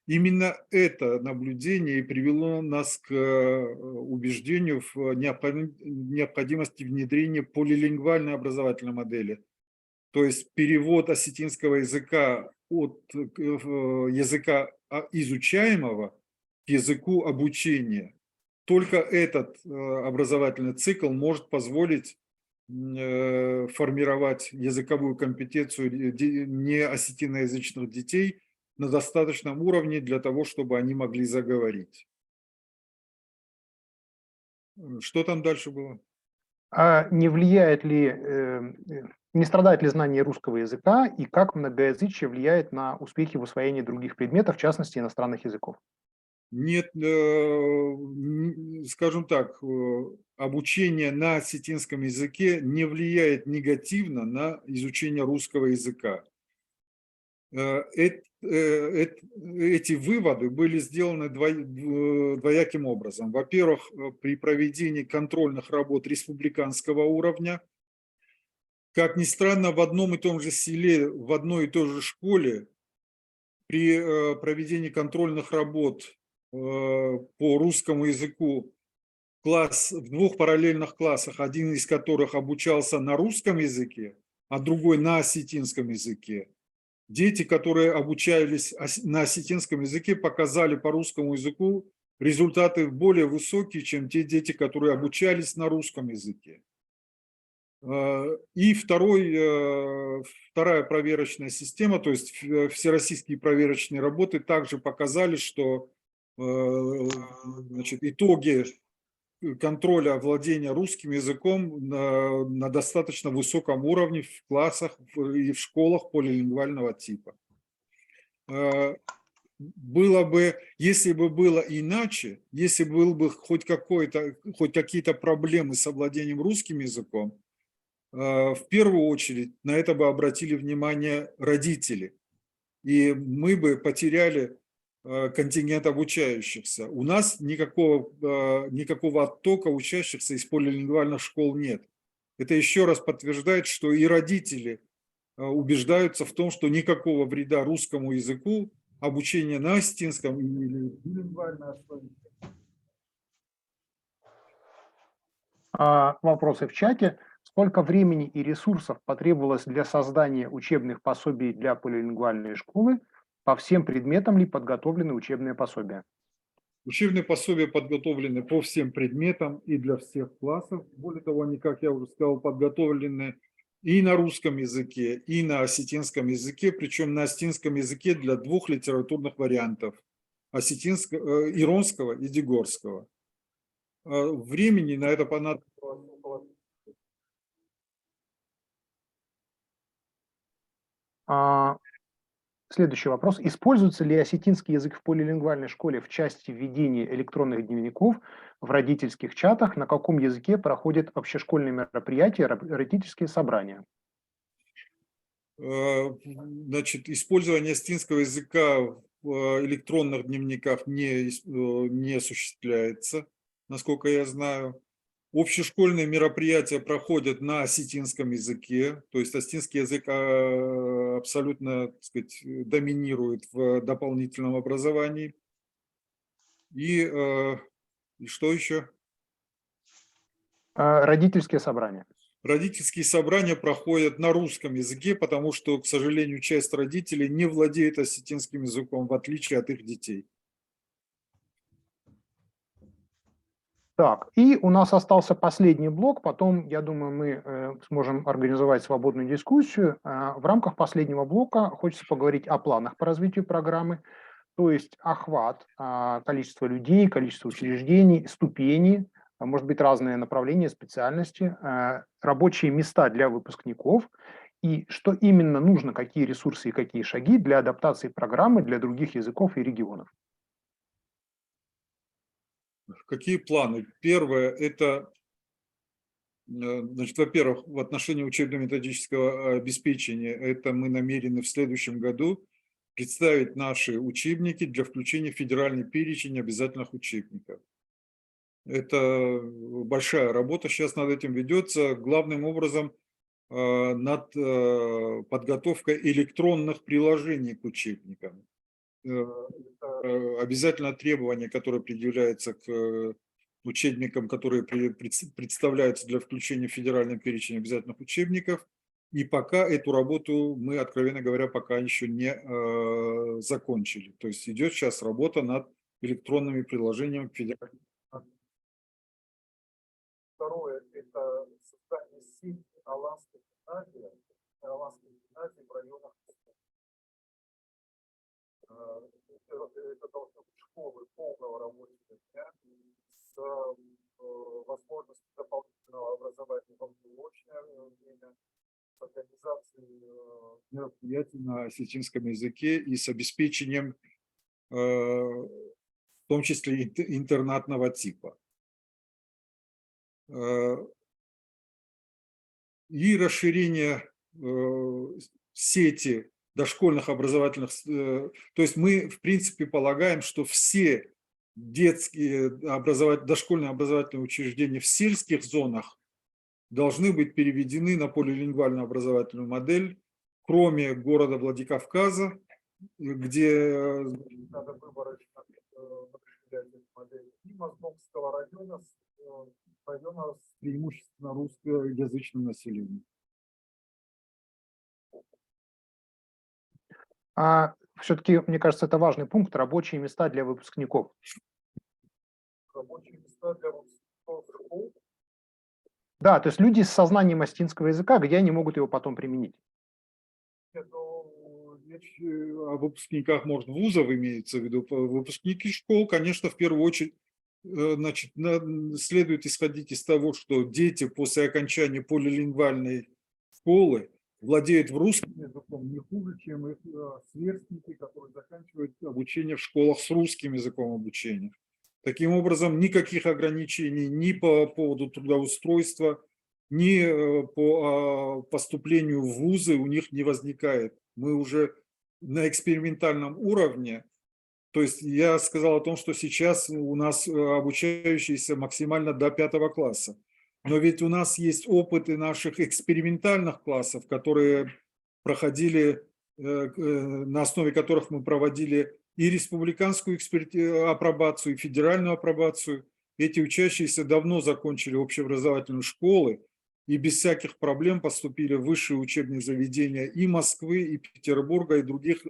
Именно это наблюдение и привело нас к убеждению в необходимости внедрения полилингвальной образовательной модели. То есть перевод осетинского языка от языка изучаемого к языку обучения. Только этот образовательный цикл может позволить формировать языковую компетенцию неосетиноязычных детей на достаточном уровне для того, чтобы они могли заговорить. Что там дальше было? А не влияет ли, не страдает ли знание русского языка и как многоязычие влияет на успехи в усвоении других предметов, в частности иностранных языков? Нет, скажем так, обучение на осетинском языке не влияет негативно на изучение русского языка. Эти выводы были сделаны двояким образом. Во-первых, при проведении контрольных работ республиканского уровня, как ни странно, в одном и том же селе, в одной и той же школе при проведении контрольных работ по русскому языку в двух параллельных классах, один из которых обучался на русском языке, а другой на осетинском языке. Дети, которые обучались на осетинском языке, показали по русскому языку результаты более высокие, чем те дети, которые обучались на русском языке. И вторая проверочная система, то есть всероссийские проверочные работы, также показали, что значит, итоги контроля владения русским языком на достаточно высоком уровне в классах и в школах полилингвального типа. Было бы, если бы было иначе, если был бы хоть какие-то проблемы с овладением русским языком, в первую очередь на это бы обратили внимание родители, и мы бы потеряли контингент обучающихся. У нас никакого оттока учащихся из полилингвальных школ нет. Это еще раз подтверждает, что и родители убеждаются в том, что никакого вреда русскому языку обучение на осетинском или билингвальной основе. Вопросы в чате. Сколько времени и ресурсов потребовалось для создания учебных пособий для полилингвальной школы? По всем предметам ли подготовлены учебные пособия? Учебные пособия подготовлены по всем предметам и для всех классов. Более того, они, как я уже сказал, подготовлены и на русском языке, и на осетинском языке, причем на осетинском языке для двух литературных вариантов – иронского и дегорского. Времени на это понадобилось около... Следующий вопрос. Используется ли осетинский язык в полилингвальной школе в части введения электронных дневников в родительских чатах? На каком языке проходят общешкольные мероприятия, родительские собрания? Значит, использование осетинского языка в электронных дневниках не осуществляется, насколько я знаю. Общешкольные мероприятия проходят на осетинском языке, то есть осетинский язык абсолютно, так сказать, доминирует в дополнительном образовании. И что еще? Родительские собрания. Родительские собрания проходят на русском языке, потому что, к сожалению, часть родителей не владеет осетинским языком, в отличие от их детей. Так, и у нас остался последний блок, потом, я думаю, мы сможем организовать свободную дискуссию. В рамках последнего блока хочется поговорить о планах по развитию программы. то есть охват, количество людей, количество учреждений, ступени, может быть, разные направления, специальности, рабочие места для выпускников, и что именно нужно, какие ресурсы и какие шаги для адаптации программы для других языков и регионов. Какие планы? Первое – это, значит, во-первых, в отношении учебно-методического обеспечения, это мы намерены в следующем году представить наши учебники для включения в федеральный перечень обязательных учебников. Это большая работа сейчас над этим ведется, главным образом над подготовкой электронных приложений к учебникам. Это обязательно требование, которое предъявляется к учебникам, которые представляются для включения в федеральный перечень обязательных учебников. И пока эту работу мы, откровенно говоря, пока еще не закончили. То есть идет сейчас работа над электронными приложениями к федеральному. Второе – это создание сети аланских гимназий в районах. Это должны быть школы полного рабочего дня с возможностью дополнительного образования в неурочное время, с организацией мероприятий на осетинском языке и с обеспечением, в том числе интернатного типа. И расширение сети дошкольных образовательных, то есть мы, в принципе, полагаем, что все детские дошкольные образовательные учреждения в сельских зонах должны быть переведены на полилингвальную образовательную модель, кроме города Владикавказа, где надо выбрать модель и Моздокского района, района с преимущественно русскоязычным населением. Все-таки, мне кажется, это важный пункт – рабочие места для выпускников. Рабочие места для выпускников школ. Да, то есть люди с сознанием осетинского языка, где они могут его потом применить? Нет, Речь о выпускниках, может, вузов имеется в виду. Выпускники школ, конечно, в первую очередь, значит, следует исходить из того, что дети после окончания полилингвальной школы владеют в русском языком не хуже, чем их сверстники, которые заканчивают обучение в школах с русским языком обучения. Таким образом, никаких ограничений ни по поводу трудоустройства, ни по поступлению в вузы у них не возникает. Мы уже на экспериментальном уровне, то есть я сказал о том, что сейчас у нас обучающиеся максимально до 5 класса. Но ведь у нас есть опыты наших экспериментальных классов, которые проходили, на основе которых мы проводили и республиканскую апробацию, и федеральную апробацию. Эти учащиеся давно закончили общеобразовательные школы и без всяких проблем поступили в высшие учебные заведения и Москвы, и Петербурга, и других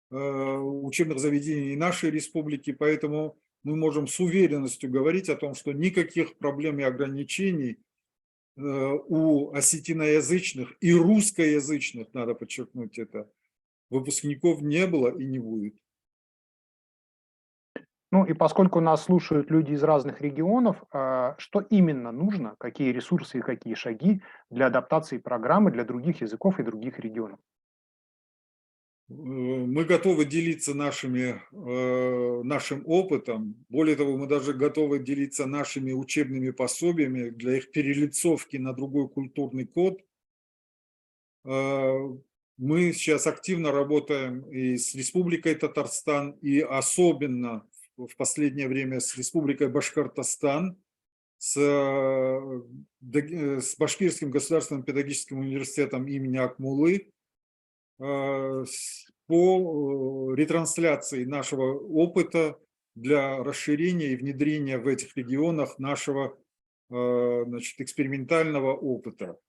учебных заведений нашей республики. Поэтому мы можем с уверенностью говорить о том, что никаких проблем и ограничений у осетиноязычных и русскоязычных, надо подчеркнуть это, выпускников не было и не будет. Ну и поскольку нас слушают люди из разных регионов, что именно нужно, какие ресурсы и какие шаги для адаптации программы для других языков и других регионов? Мы готовы делиться нашим опытом. Более того, мы даже готовы делиться нашими учебными пособиями для их перелицовки на другой культурный код. Мы сейчас активно работаем и с Республикой Татарстан, и особенно в последнее время с Республикой Башкортостан, с Башкирским государственным педагогическим университетом имени Акмуллы, по ретрансляции нашего опыта для расширения и внедрения в этих регионах нашего, значит, экспериментального опыта.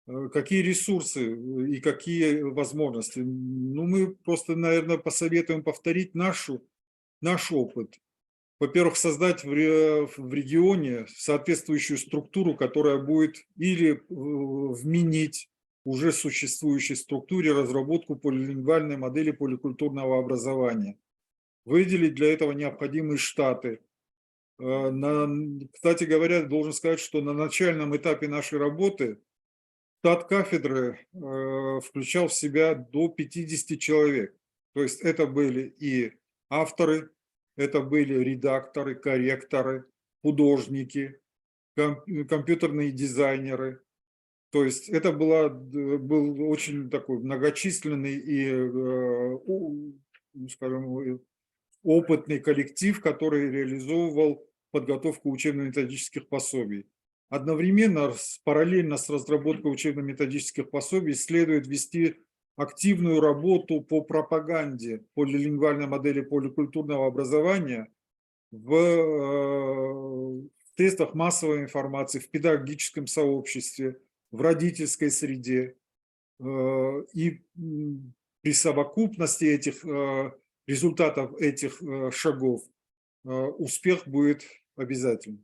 Какие ресурсы и какие возможности? Ну, мы просто, наверное, посоветуем повторить наш опыт. Во-первых, создать в регионе соответствующую структуру, которая будет или вменить уже существующей структуре разработку полилингвальной модели поликультурного образования. выделить для этого необходимые штаты. Кстати говоря, должен сказать, что на начальном этапе нашей работы штат кафедры включал в себя до 50 человек. То есть это были и авторы, это были редакторы, корректоры, художники, компьютерные дизайнеры. То есть это был очень такой многочисленный и, скажем, опытный коллектив, который реализовывал подготовку учебно-методических пособий. Одновременно, параллельно с разработкой учебно-методических пособий следует вести активную работу по пропаганде полилингвальной модели поликультурного образования в средствах массовой информации, в педагогическом сообществе, в родительской среде. И при совокупности этих результатов этих шагов успех будет обязательным.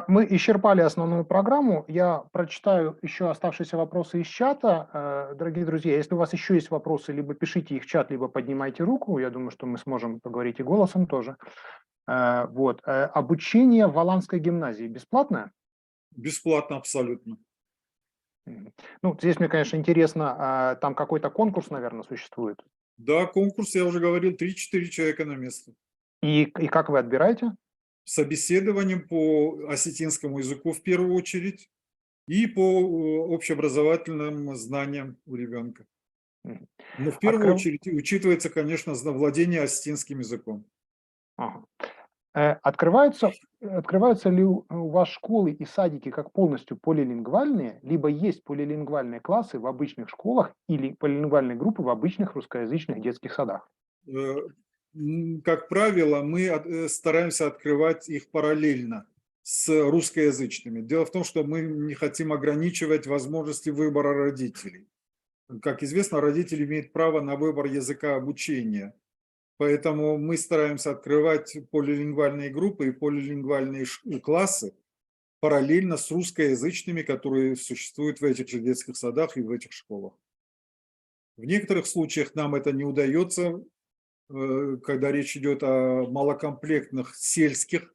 Мы исчерпали основную программу. Я прочитаю еще оставшиеся вопросы из чата. Дорогие друзья, если у вас еще есть вопросы, либо пишите их в чат, либо поднимайте руку. Я думаю, что мы сможем поговорить и голосом тоже. Вот. Обучение в Валаамской гимназии бесплатное? Бесплатно абсолютно. Ну, здесь мне, конечно, интересно, там какой-то конкурс, наверное, существует. Да, конкурс, я уже говорил, 3-4 человека на место. И как вы отбираете? Собеседованием по осетинскому языку в первую очередь и по общеобразовательным знаниям у ребенка. Но в первую очередь учитывается, конечно, владение осетинским языком. Ага. Открываются ли у вас школы и садики как полностью полилингвальные, либо есть полилингвальные классы в обычных школах или полилингвальные группы в обычных русскоязычных детских садах? Как правило, мы стараемся открывать их параллельно с русскоязычными. Дело в том, что мы не хотим ограничивать возможности выбора родителей. Как известно, родители имеют право на выбор языка обучения. Поэтому мы стараемся открывать полилингвальные группы и полилингвальные классы параллельно с русскоязычными, которые существуют в этих же детских садах и в этих школах. В некоторых случаях нам это не удается, когда речь идет о малокомплектных сельских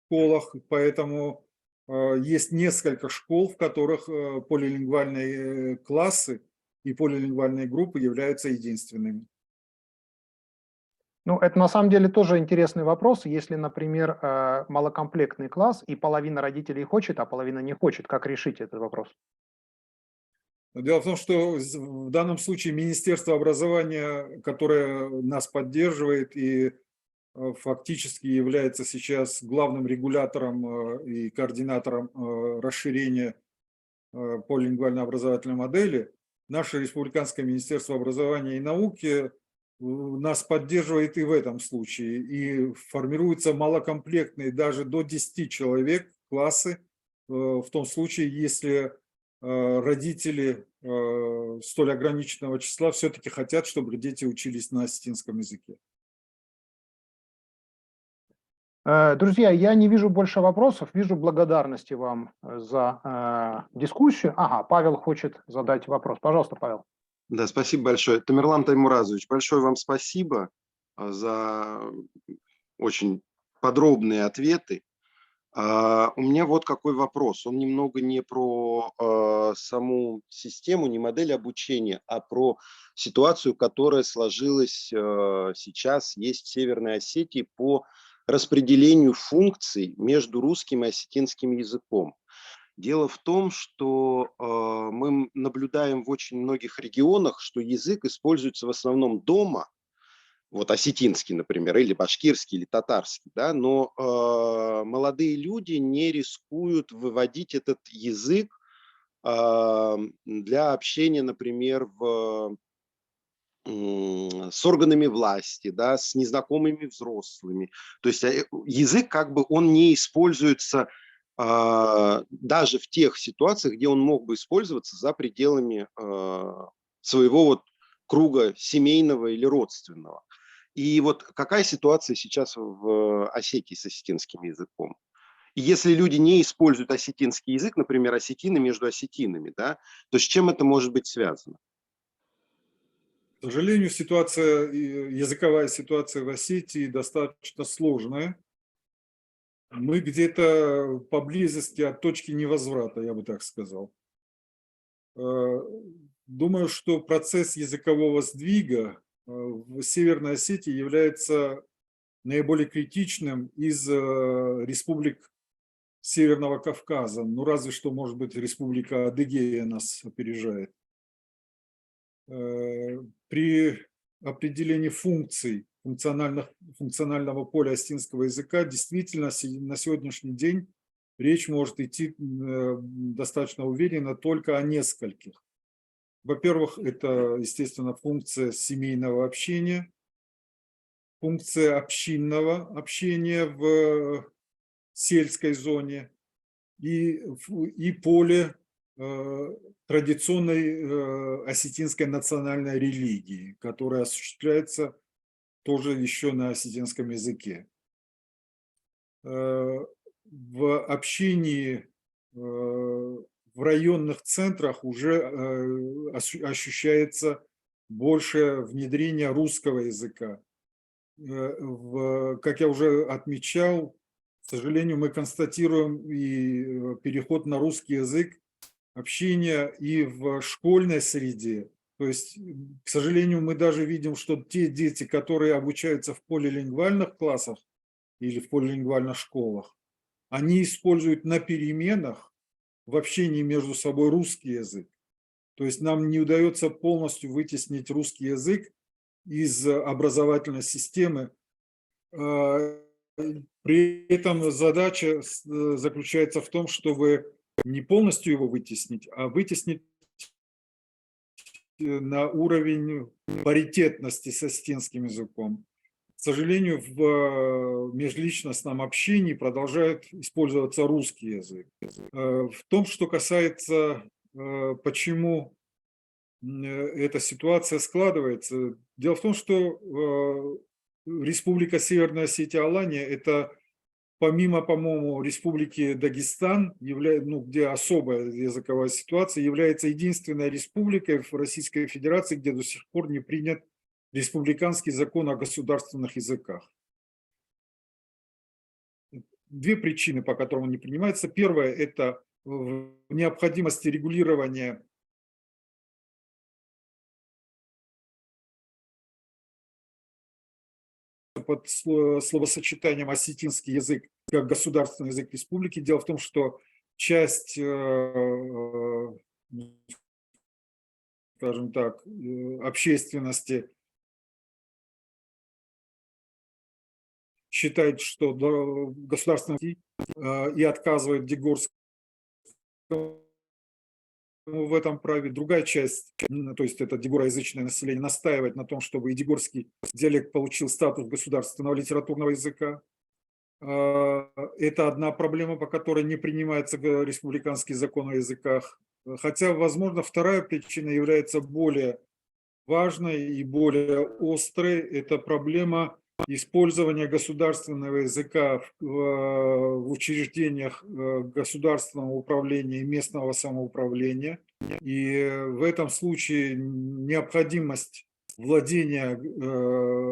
школах, поэтому есть несколько школ, в которых полилингвальные классы и полилингвальные группы являются единственными. Ну, это на самом деле тоже интересный вопрос. Если, например, малокомплектный класс и половина родителей хочет, а половина не хочет, как решить этот вопрос? Дело в том, что в данном случае Министерство образования, которое нас поддерживает и фактически является сейчас главным регулятором и координатором расширения полилингвально-образовательной модели, наше Республиканское Министерство образования и науки нас поддерживает и в этом случае. И формируются малокомплектные, даже до 10 человек классы, в том случае, если родители столь ограниченного числа все-таки хотят, чтобы дети учились на осетинском языке. Друзья, я не вижу больше вопросов, вижу благодарности вам за дискуссию. Ага, Павел хочет задать вопрос. Пожалуйста, Павел. Да, спасибо большое. Тамерлан Таймуразович, большое вам спасибо за очень подробные ответы. У меня вот какой вопрос. Он немного не про саму систему, не модель обучения, а про ситуацию, которая сложилась сейчас, есть в Северной Осетии по распределению функций между русским и осетинским языком. Дело в том, что мы наблюдаем в очень многих регионах, что язык используется в основном дома, вот осетинский, например, или башкирский, или татарский, да, но молодые люди не рискуют выводить этот язык для общения, например, с органами власти, да, с незнакомыми взрослыми. То есть язык как бы он не используется даже в тех ситуациях, где он мог бы использоваться за пределами своего вот круга семейного или родственного. И вот какая ситуация сейчас в Осетии с осетинским языком? И если люди не используют осетинский язык, например, осетины между осетинами, да, то с чем это может быть связано? К сожалению, языковая ситуация в Осетии достаточно сложная. Мы где-то поблизости от точки невозврата, я бы так сказал. Думаю, что процесс языкового сдвига в Северной Осетии является наиболее критичным из республик Северного Кавказа. Ну, разве что, может быть, республика Адыгея нас опережает. При определении функций функционального поля осетинского языка действительно на сегодняшний день речь может идти достаточно уверенно только о нескольких. Во-первых, это, естественно, функция семейного общения, функция общинного общения в сельской зоне и поле традиционной осетинской национальной религии, которая осуществляется тоже еще на осетинском языке. В общении в районных центрах уже ощущается большее внедрение русского языка. Как я уже отмечал, к сожалению, мы констатируем и переход на русский язык общения и в школьной среде. То есть, к сожалению, мы даже видим, что те дети, которые обучаются в полилингвальных классах или в полилингвальных школах, они используют на переменах в общении между собой русский язык. То есть нам не удается полностью вытеснить русский язык из образовательной системы. При этом задача заключается в том, чтобы не полностью его вытеснить, а вытеснить на уровень паритетности с осетинским языком. К сожалению, в межличностном общении продолжает использоваться русский язык. В том, что касается, почему эта ситуация складывается, дело в том, что Республика Северная Осетия-Алания – это помимо, по-моему, Республики Дагестан, где особая языковая ситуация, является единственной республикой в Российской Федерации, где до сих пор не принят республиканский закон о государственных языках. Две причины, по которым он не принимается. Первая – это необходимость регулирования под словосочетанием осетинский язык как государственный язык республики. Дело в том, что часть, скажем так, общественности считает, что государственный язык и отказывает дегорскому в этом праве. Другая часть, то есть это дегороязычное население, настаивает на том, чтобы и дегорский диалект получил статус государственного литературного языка. Это одна проблема, по которой не принимается республиканский закон о языках. Хотя, возможно, вторая причина является более важной и более острой. Это проблема использования государственного языка в учреждениях государственного управления и местного самоуправления. И в этом случае необходимость владения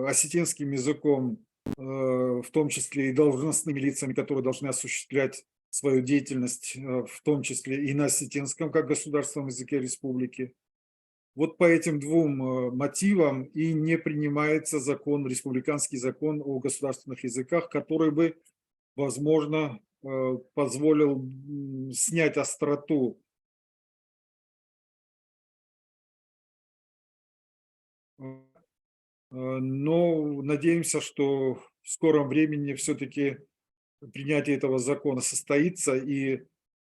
осетинским языком, в том числе и должностными лицами, которые должны осуществлять свою деятельность, в том числе и на осетинском, как государственном языке республики. Вот по этим двум мотивам и не принимается республиканский закон о государственных языках, который бы, возможно, позволил снять остроту но надеемся, что в скором времени все-таки принятие этого закона состоится и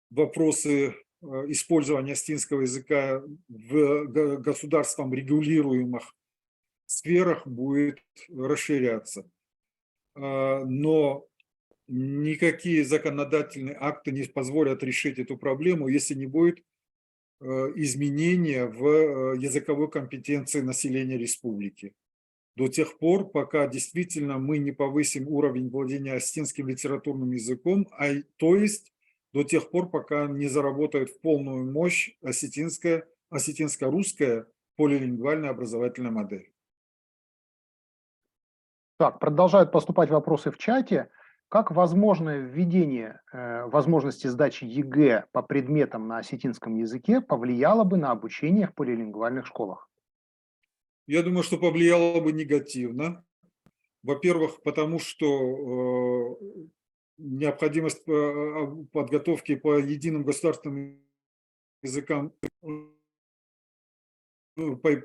вопросы использования осетинского языка в государством регулируемых сферах будет расширяться. Но никакие законодательные акты не позволят решить эту проблему, если не будет изменения в языковой компетенции населения республики. До тех пор, пока действительно мы не повысим уровень владения осетинским литературным языком, то есть до тех пор, пока не заработает в полную мощь осетинско-русская полилингвальная образовательная модель. Так, продолжают поступать вопросы в чате. Как возможное введение возможности сдачи ЕГЭ по предметам на осетинском языке повлияло бы на обучение в полилингвальных школах? Я думаю, что повлияло бы негативно. Во-первых, потому что необходимость подготовки по единым государственным языкам,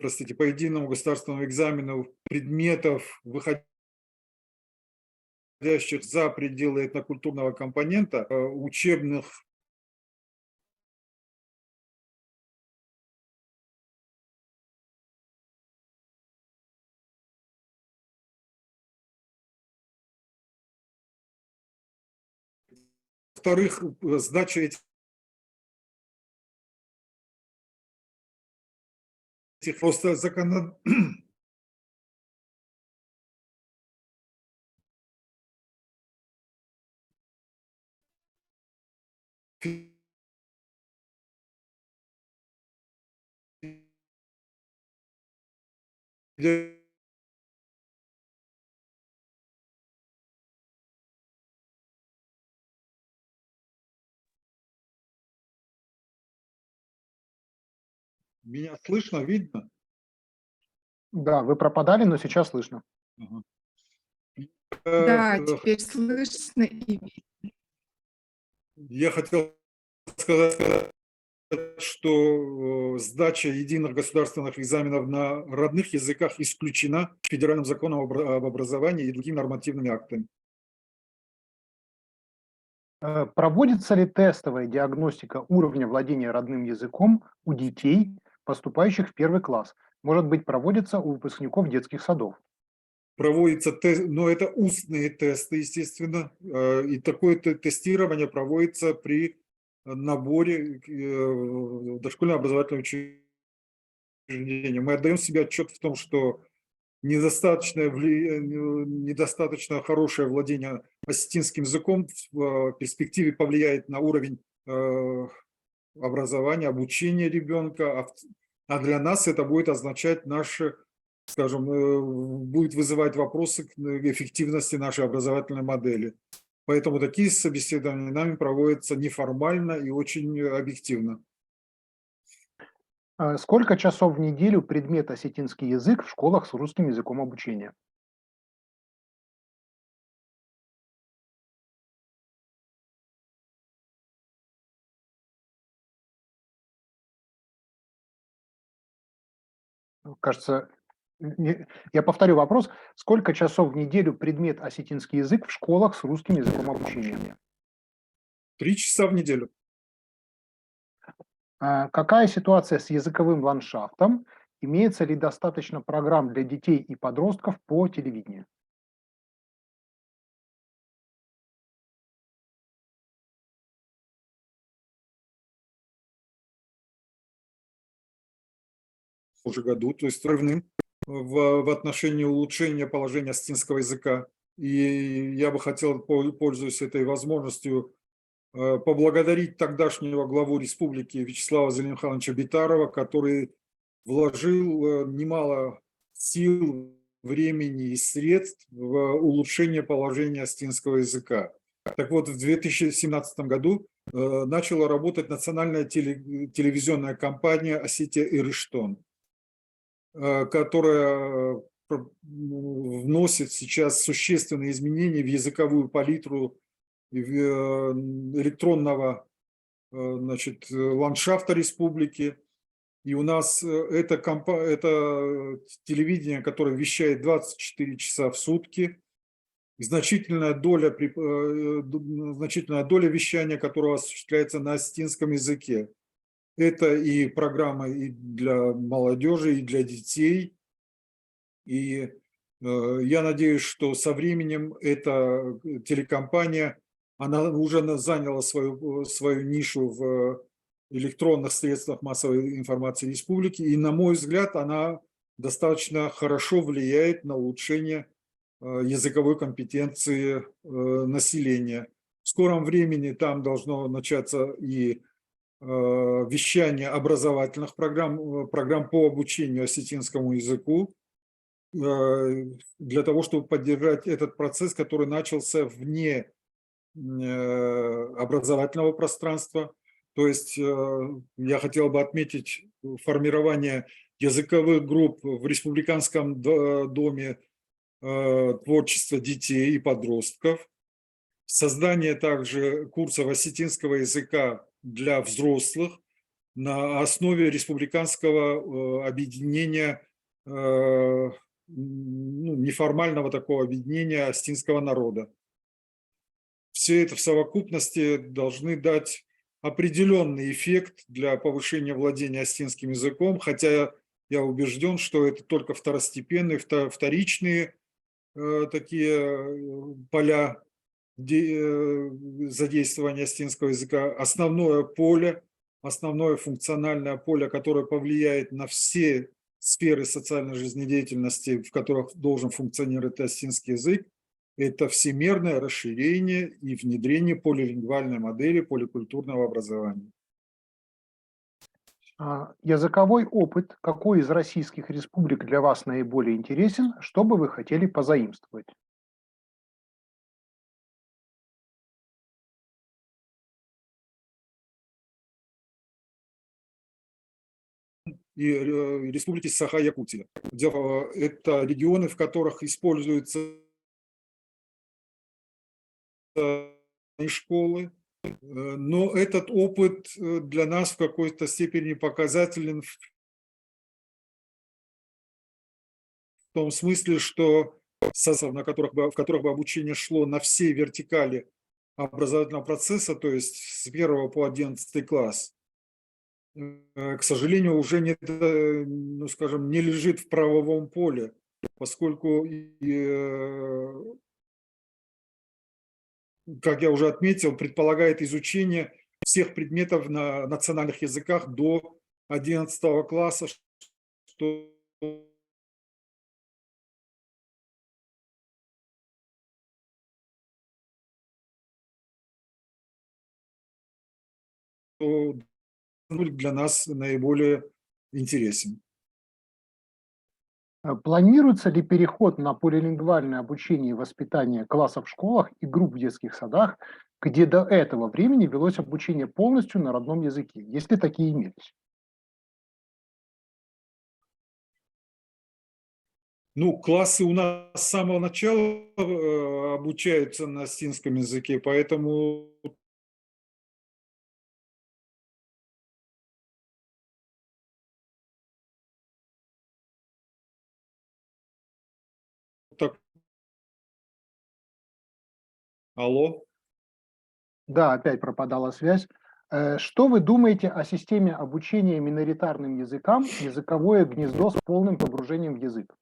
простите, по единому государственному экзамену предметов, выходящих за пределы этнокультурного компонента, учебных Во-вторых, сдача этих просто Меня слышно, видно? Да, вы пропадали, но сейчас слышно. Ага. Да, теперь слышно и Я хотел сказать, что сдача единых государственных экзаменов на родных языках исключена федеральным законом об образовании и другими нормативными актами. Проводится ли тестовая диагностика уровня владения родным языком у детей, поступающих в первый класс? Может быть, проводится у выпускников детских садов? Проводится тест, но это устные тесты, естественно, и такое тестирование проводится при наборе в дошкольное образовательное учреждение. Мы отдаем себе отчет в том, что недостаточно хорошее владение осетинским языком в перспективе повлияет на уровень образования, обучения ребенка, а для нас это будет означать наше, скажем, будет вызывать вопросы к эффективности нашей образовательной модели. Поэтому такие собеседования нами проводятся неформально и очень объективно. Сколько часов в неделю предмет осетинский язык в школах с русским языком обучения? Кажется, я повторю вопрос. Сколько часов в неделю предмет осетинский язык в школах с русским языком обучения? 3 часа в неделю. Какая ситуация с языковым ландшафтом? Имеется ли достаточно программ для детей и подростков по телевидению? Уже году, то есть рывным в отношении улучшения положения осетинского языка. И я бы хотел, пользуясь этой возможностью, поблагодарить тогдашнего главу республики Вячеслава Зелимхановича Битарова, который вложил немало сил, времени и средств в улучшение положения осетинского языка. Так вот, в 2017 году начала работать национальная телевизионная компания «Осетия и Рыштон», которая вносит сейчас существенные изменения в языковую палитру электронного, значит, ландшафта республики. И у нас это телевидение, которое вещает 24 часа в сутки. Значительная доля вещания, которое осуществляется на осетинском языке. Это и программы и для молодежи, и для детей. И я надеюсь, что со временем эта телекомпания, она уже заняла свою нишу в электронных средствах массовой информации республики. И, на мой взгляд, она достаточно хорошо влияет на улучшение языковой компетенции населения. В скором времени там должно начаться и вещания образовательных программ, программ по обучению осетинскому языку, для того, чтобы поддержать этот процесс, который начался вне образовательного пространства. То есть я хотел бы отметить формирование языковых групп в Республиканском доме творчества детей и подростков, создание также курсов осетинского языка для взрослых на основе республиканского объединения, неформального такого объединения осетинского народа. Все это в совокупности должны дать определенный эффект для повышения владения осетинским языком, хотя я убежден, что это только второстепенные, вторичные такие поля задействования осетинского языка. Основное поле, основное функциональное поле, которое повлияет на все сферы социальной жизнедеятельности, в которых должен функционировать осетинский язык, это всемирное расширение и внедрение полилингвальной модели поликультурного образования. Языковой опыт какой из российских республик для вас наиболее интересен? Что бы вы хотели позаимствовать? И республики Саха-Якутия. Это регионы, в которых используются школы, но этот опыт для нас в какой-то степени показателен в том смысле, что в которых бы обучение шло на всей вертикали образовательного процесса, то есть с 1 по 11 класс, к сожалению, уже не, ну, скажем, не лежит в правовом поле, поскольку, как я уже отметил, предполагает изучение всех предметов на национальных языках до 11 класса, что для нас наиболее интересен. Планируется ли переход на полилингвальное обучение и воспитание классов в школах и групп в детских садах, где до этого времени велось обучение полностью на родном языке, если такие имелись? Ну, классы у нас с самого начала обучаются на осетинском языке, поэтому так. Алло. Да, опять пропадала связь. Что вы думаете о системе обучения миноритарным языкам «Языковое гнездо» с полным погружением в язык?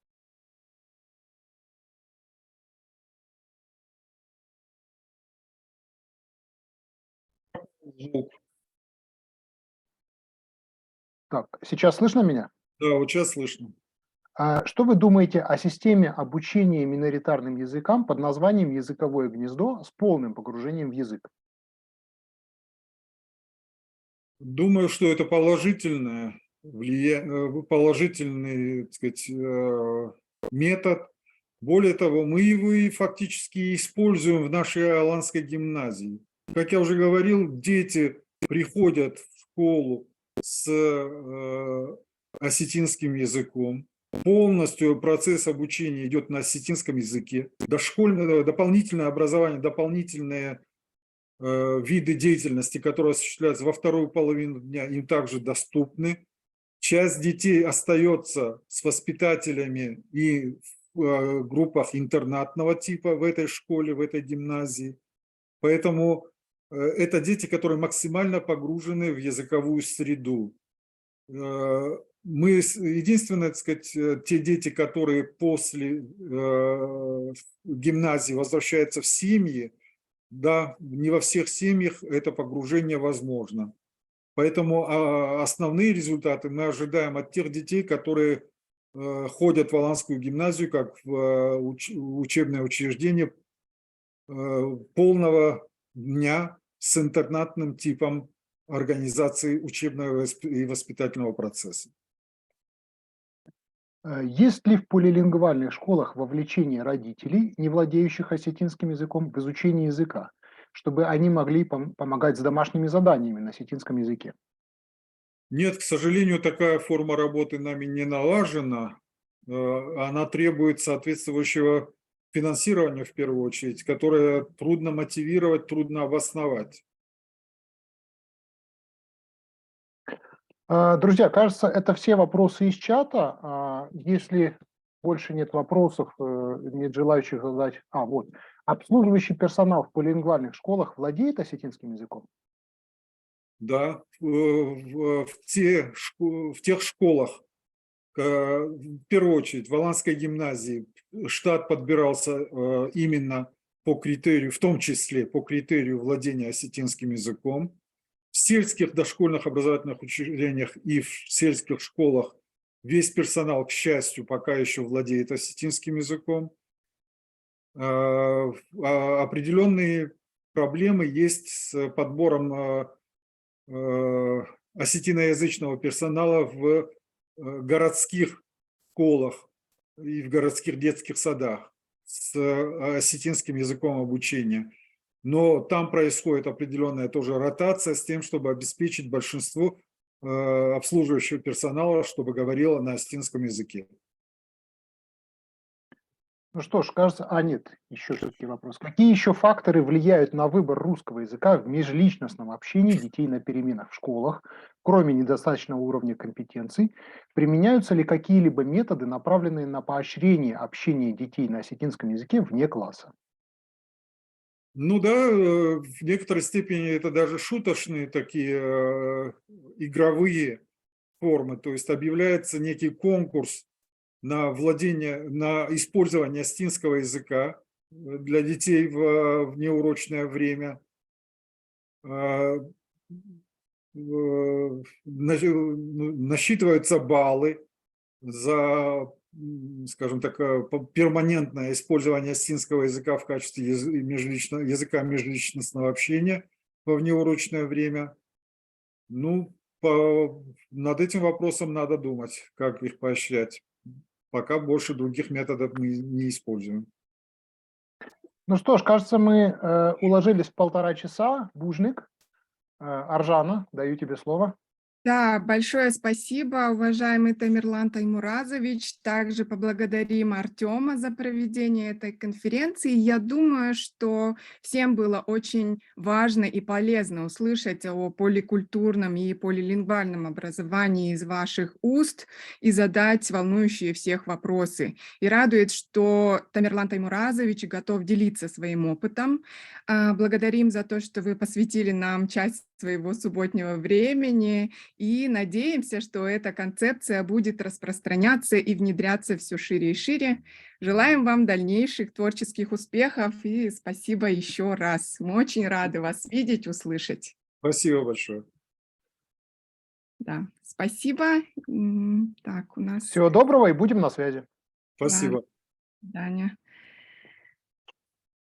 Так, сейчас слышно меня? Да, вот сейчас слышно. Что вы думаете о системе обучения миноритарным языкам под названием «Языковое гнездо» с полным погружением в язык? Думаю, что это положительный, так сказать, метод. Более того, мы его и фактически используем в нашей Аланской гимназии. Как я уже говорил, дети приходят в школу с осетинским языком. Полностью процесс обучения идет на осетинском языке. Дополнительное образование, дополнительные виды деятельности, которые осуществляются во вторую половину дня, им также доступны. Часть детей остается с воспитателями и в группах интернатного типа в этой школе, в этой гимназии. Поэтому это дети, которые максимально погружены в языковую среду. Мы единственное, так сказать, те дети, которые после гимназии возвращаются в семьи, да, не во всех семьях это погружение возможно. Поэтому основные результаты мы ожидаем от тех детей, которые ходят в Аланскую гимназию как в учебное учреждение полного дня с интернатным типом организации учебного и воспитательного процесса. Есть ли в полилингвальных школах вовлечение родителей, не владеющих осетинским языком, в изучение языка, чтобы они могли помогать с домашними заданиями на осетинском языке? Нет, к сожалению, такая форма работы нами не налажена. Она требует соответствующего финансирования, в первую очередь, которое трудно мотивировать, трудно обосновать. Друзья, кажется, это все вопросы из чата. Если больше нет вопросов, нет желающих задать... Вот. Обслуживающий персонал в полилингвальных школах владеет осетинским языком? Да, в тех школах, в первую очередь, в Аланской гимназии штат подбирался именно по критерию, в том числе по критерию владения осетинским языком. В сельских дошкольных образовательных учреждениях и в сельских школах весь персонал, к счастью, пока еще владеет осетинским языком. Определенные проблемы есть с подбором осетиноязычного персонала в городских школах и в городских детских садах с осетинским языком обучения. Но там происходит определенная тоже ротация с тем, чтобы обеспечить большинство обслуживающего персонала, чтобы говорило на осетинском языке. Ну что ж, кажется... нет, еще все-таки вопрос. Какие еще факторы влияют на выбор русского языка в межличностном общении детей на переменах в школах, кроме недостаточного уровня компетенций? Применяются ли какие-либо методы, направленные на поощрение общения детей на осетинском языке вне класса? Ну да, в некоторой степени это даже шуточные такие игровые формы, то есть объявляется некий конкурс на владение, на использование осетинского языка для детей в неурочное время. Насчитываются баллы за, скажем так, перманентное использование осетинского языка в качестве языка межличностного общения во внеурочное время. Ну, над этим вопросом надо думать, как их поощрять. Пока больше других методов мы не используем. Ну что ж, кажется, мы уложились в 1,5 часа. Бужник, Аржана, даю тебе слово. Да, большое спасибо, уважаемый Тамерлан Таймуразович. Также поблагодарим Артема за проведение этой конференции. Я думаю, что всем было очень важно и полезно услышать о поликультурном и полилингвальном образовании из ваших уст и задать волнующие всех вопросы. И радует, что Тамерлан Таймуразович готов делиться своим опытом. Благодарим за то, что вы посвятили нам часть своего субботнего времени, и надеемся, что эта концепция будет распространяться и внедряться все шире и шире. Желаем вам дальнейших творческих успехов и спасибо еще раз. Мы очень рады вас видеть, услышать. Спасибо большое. Да, спасибо. Так, у нас... Всего доброго и будем на связи. Спасибо. Да, до свидания.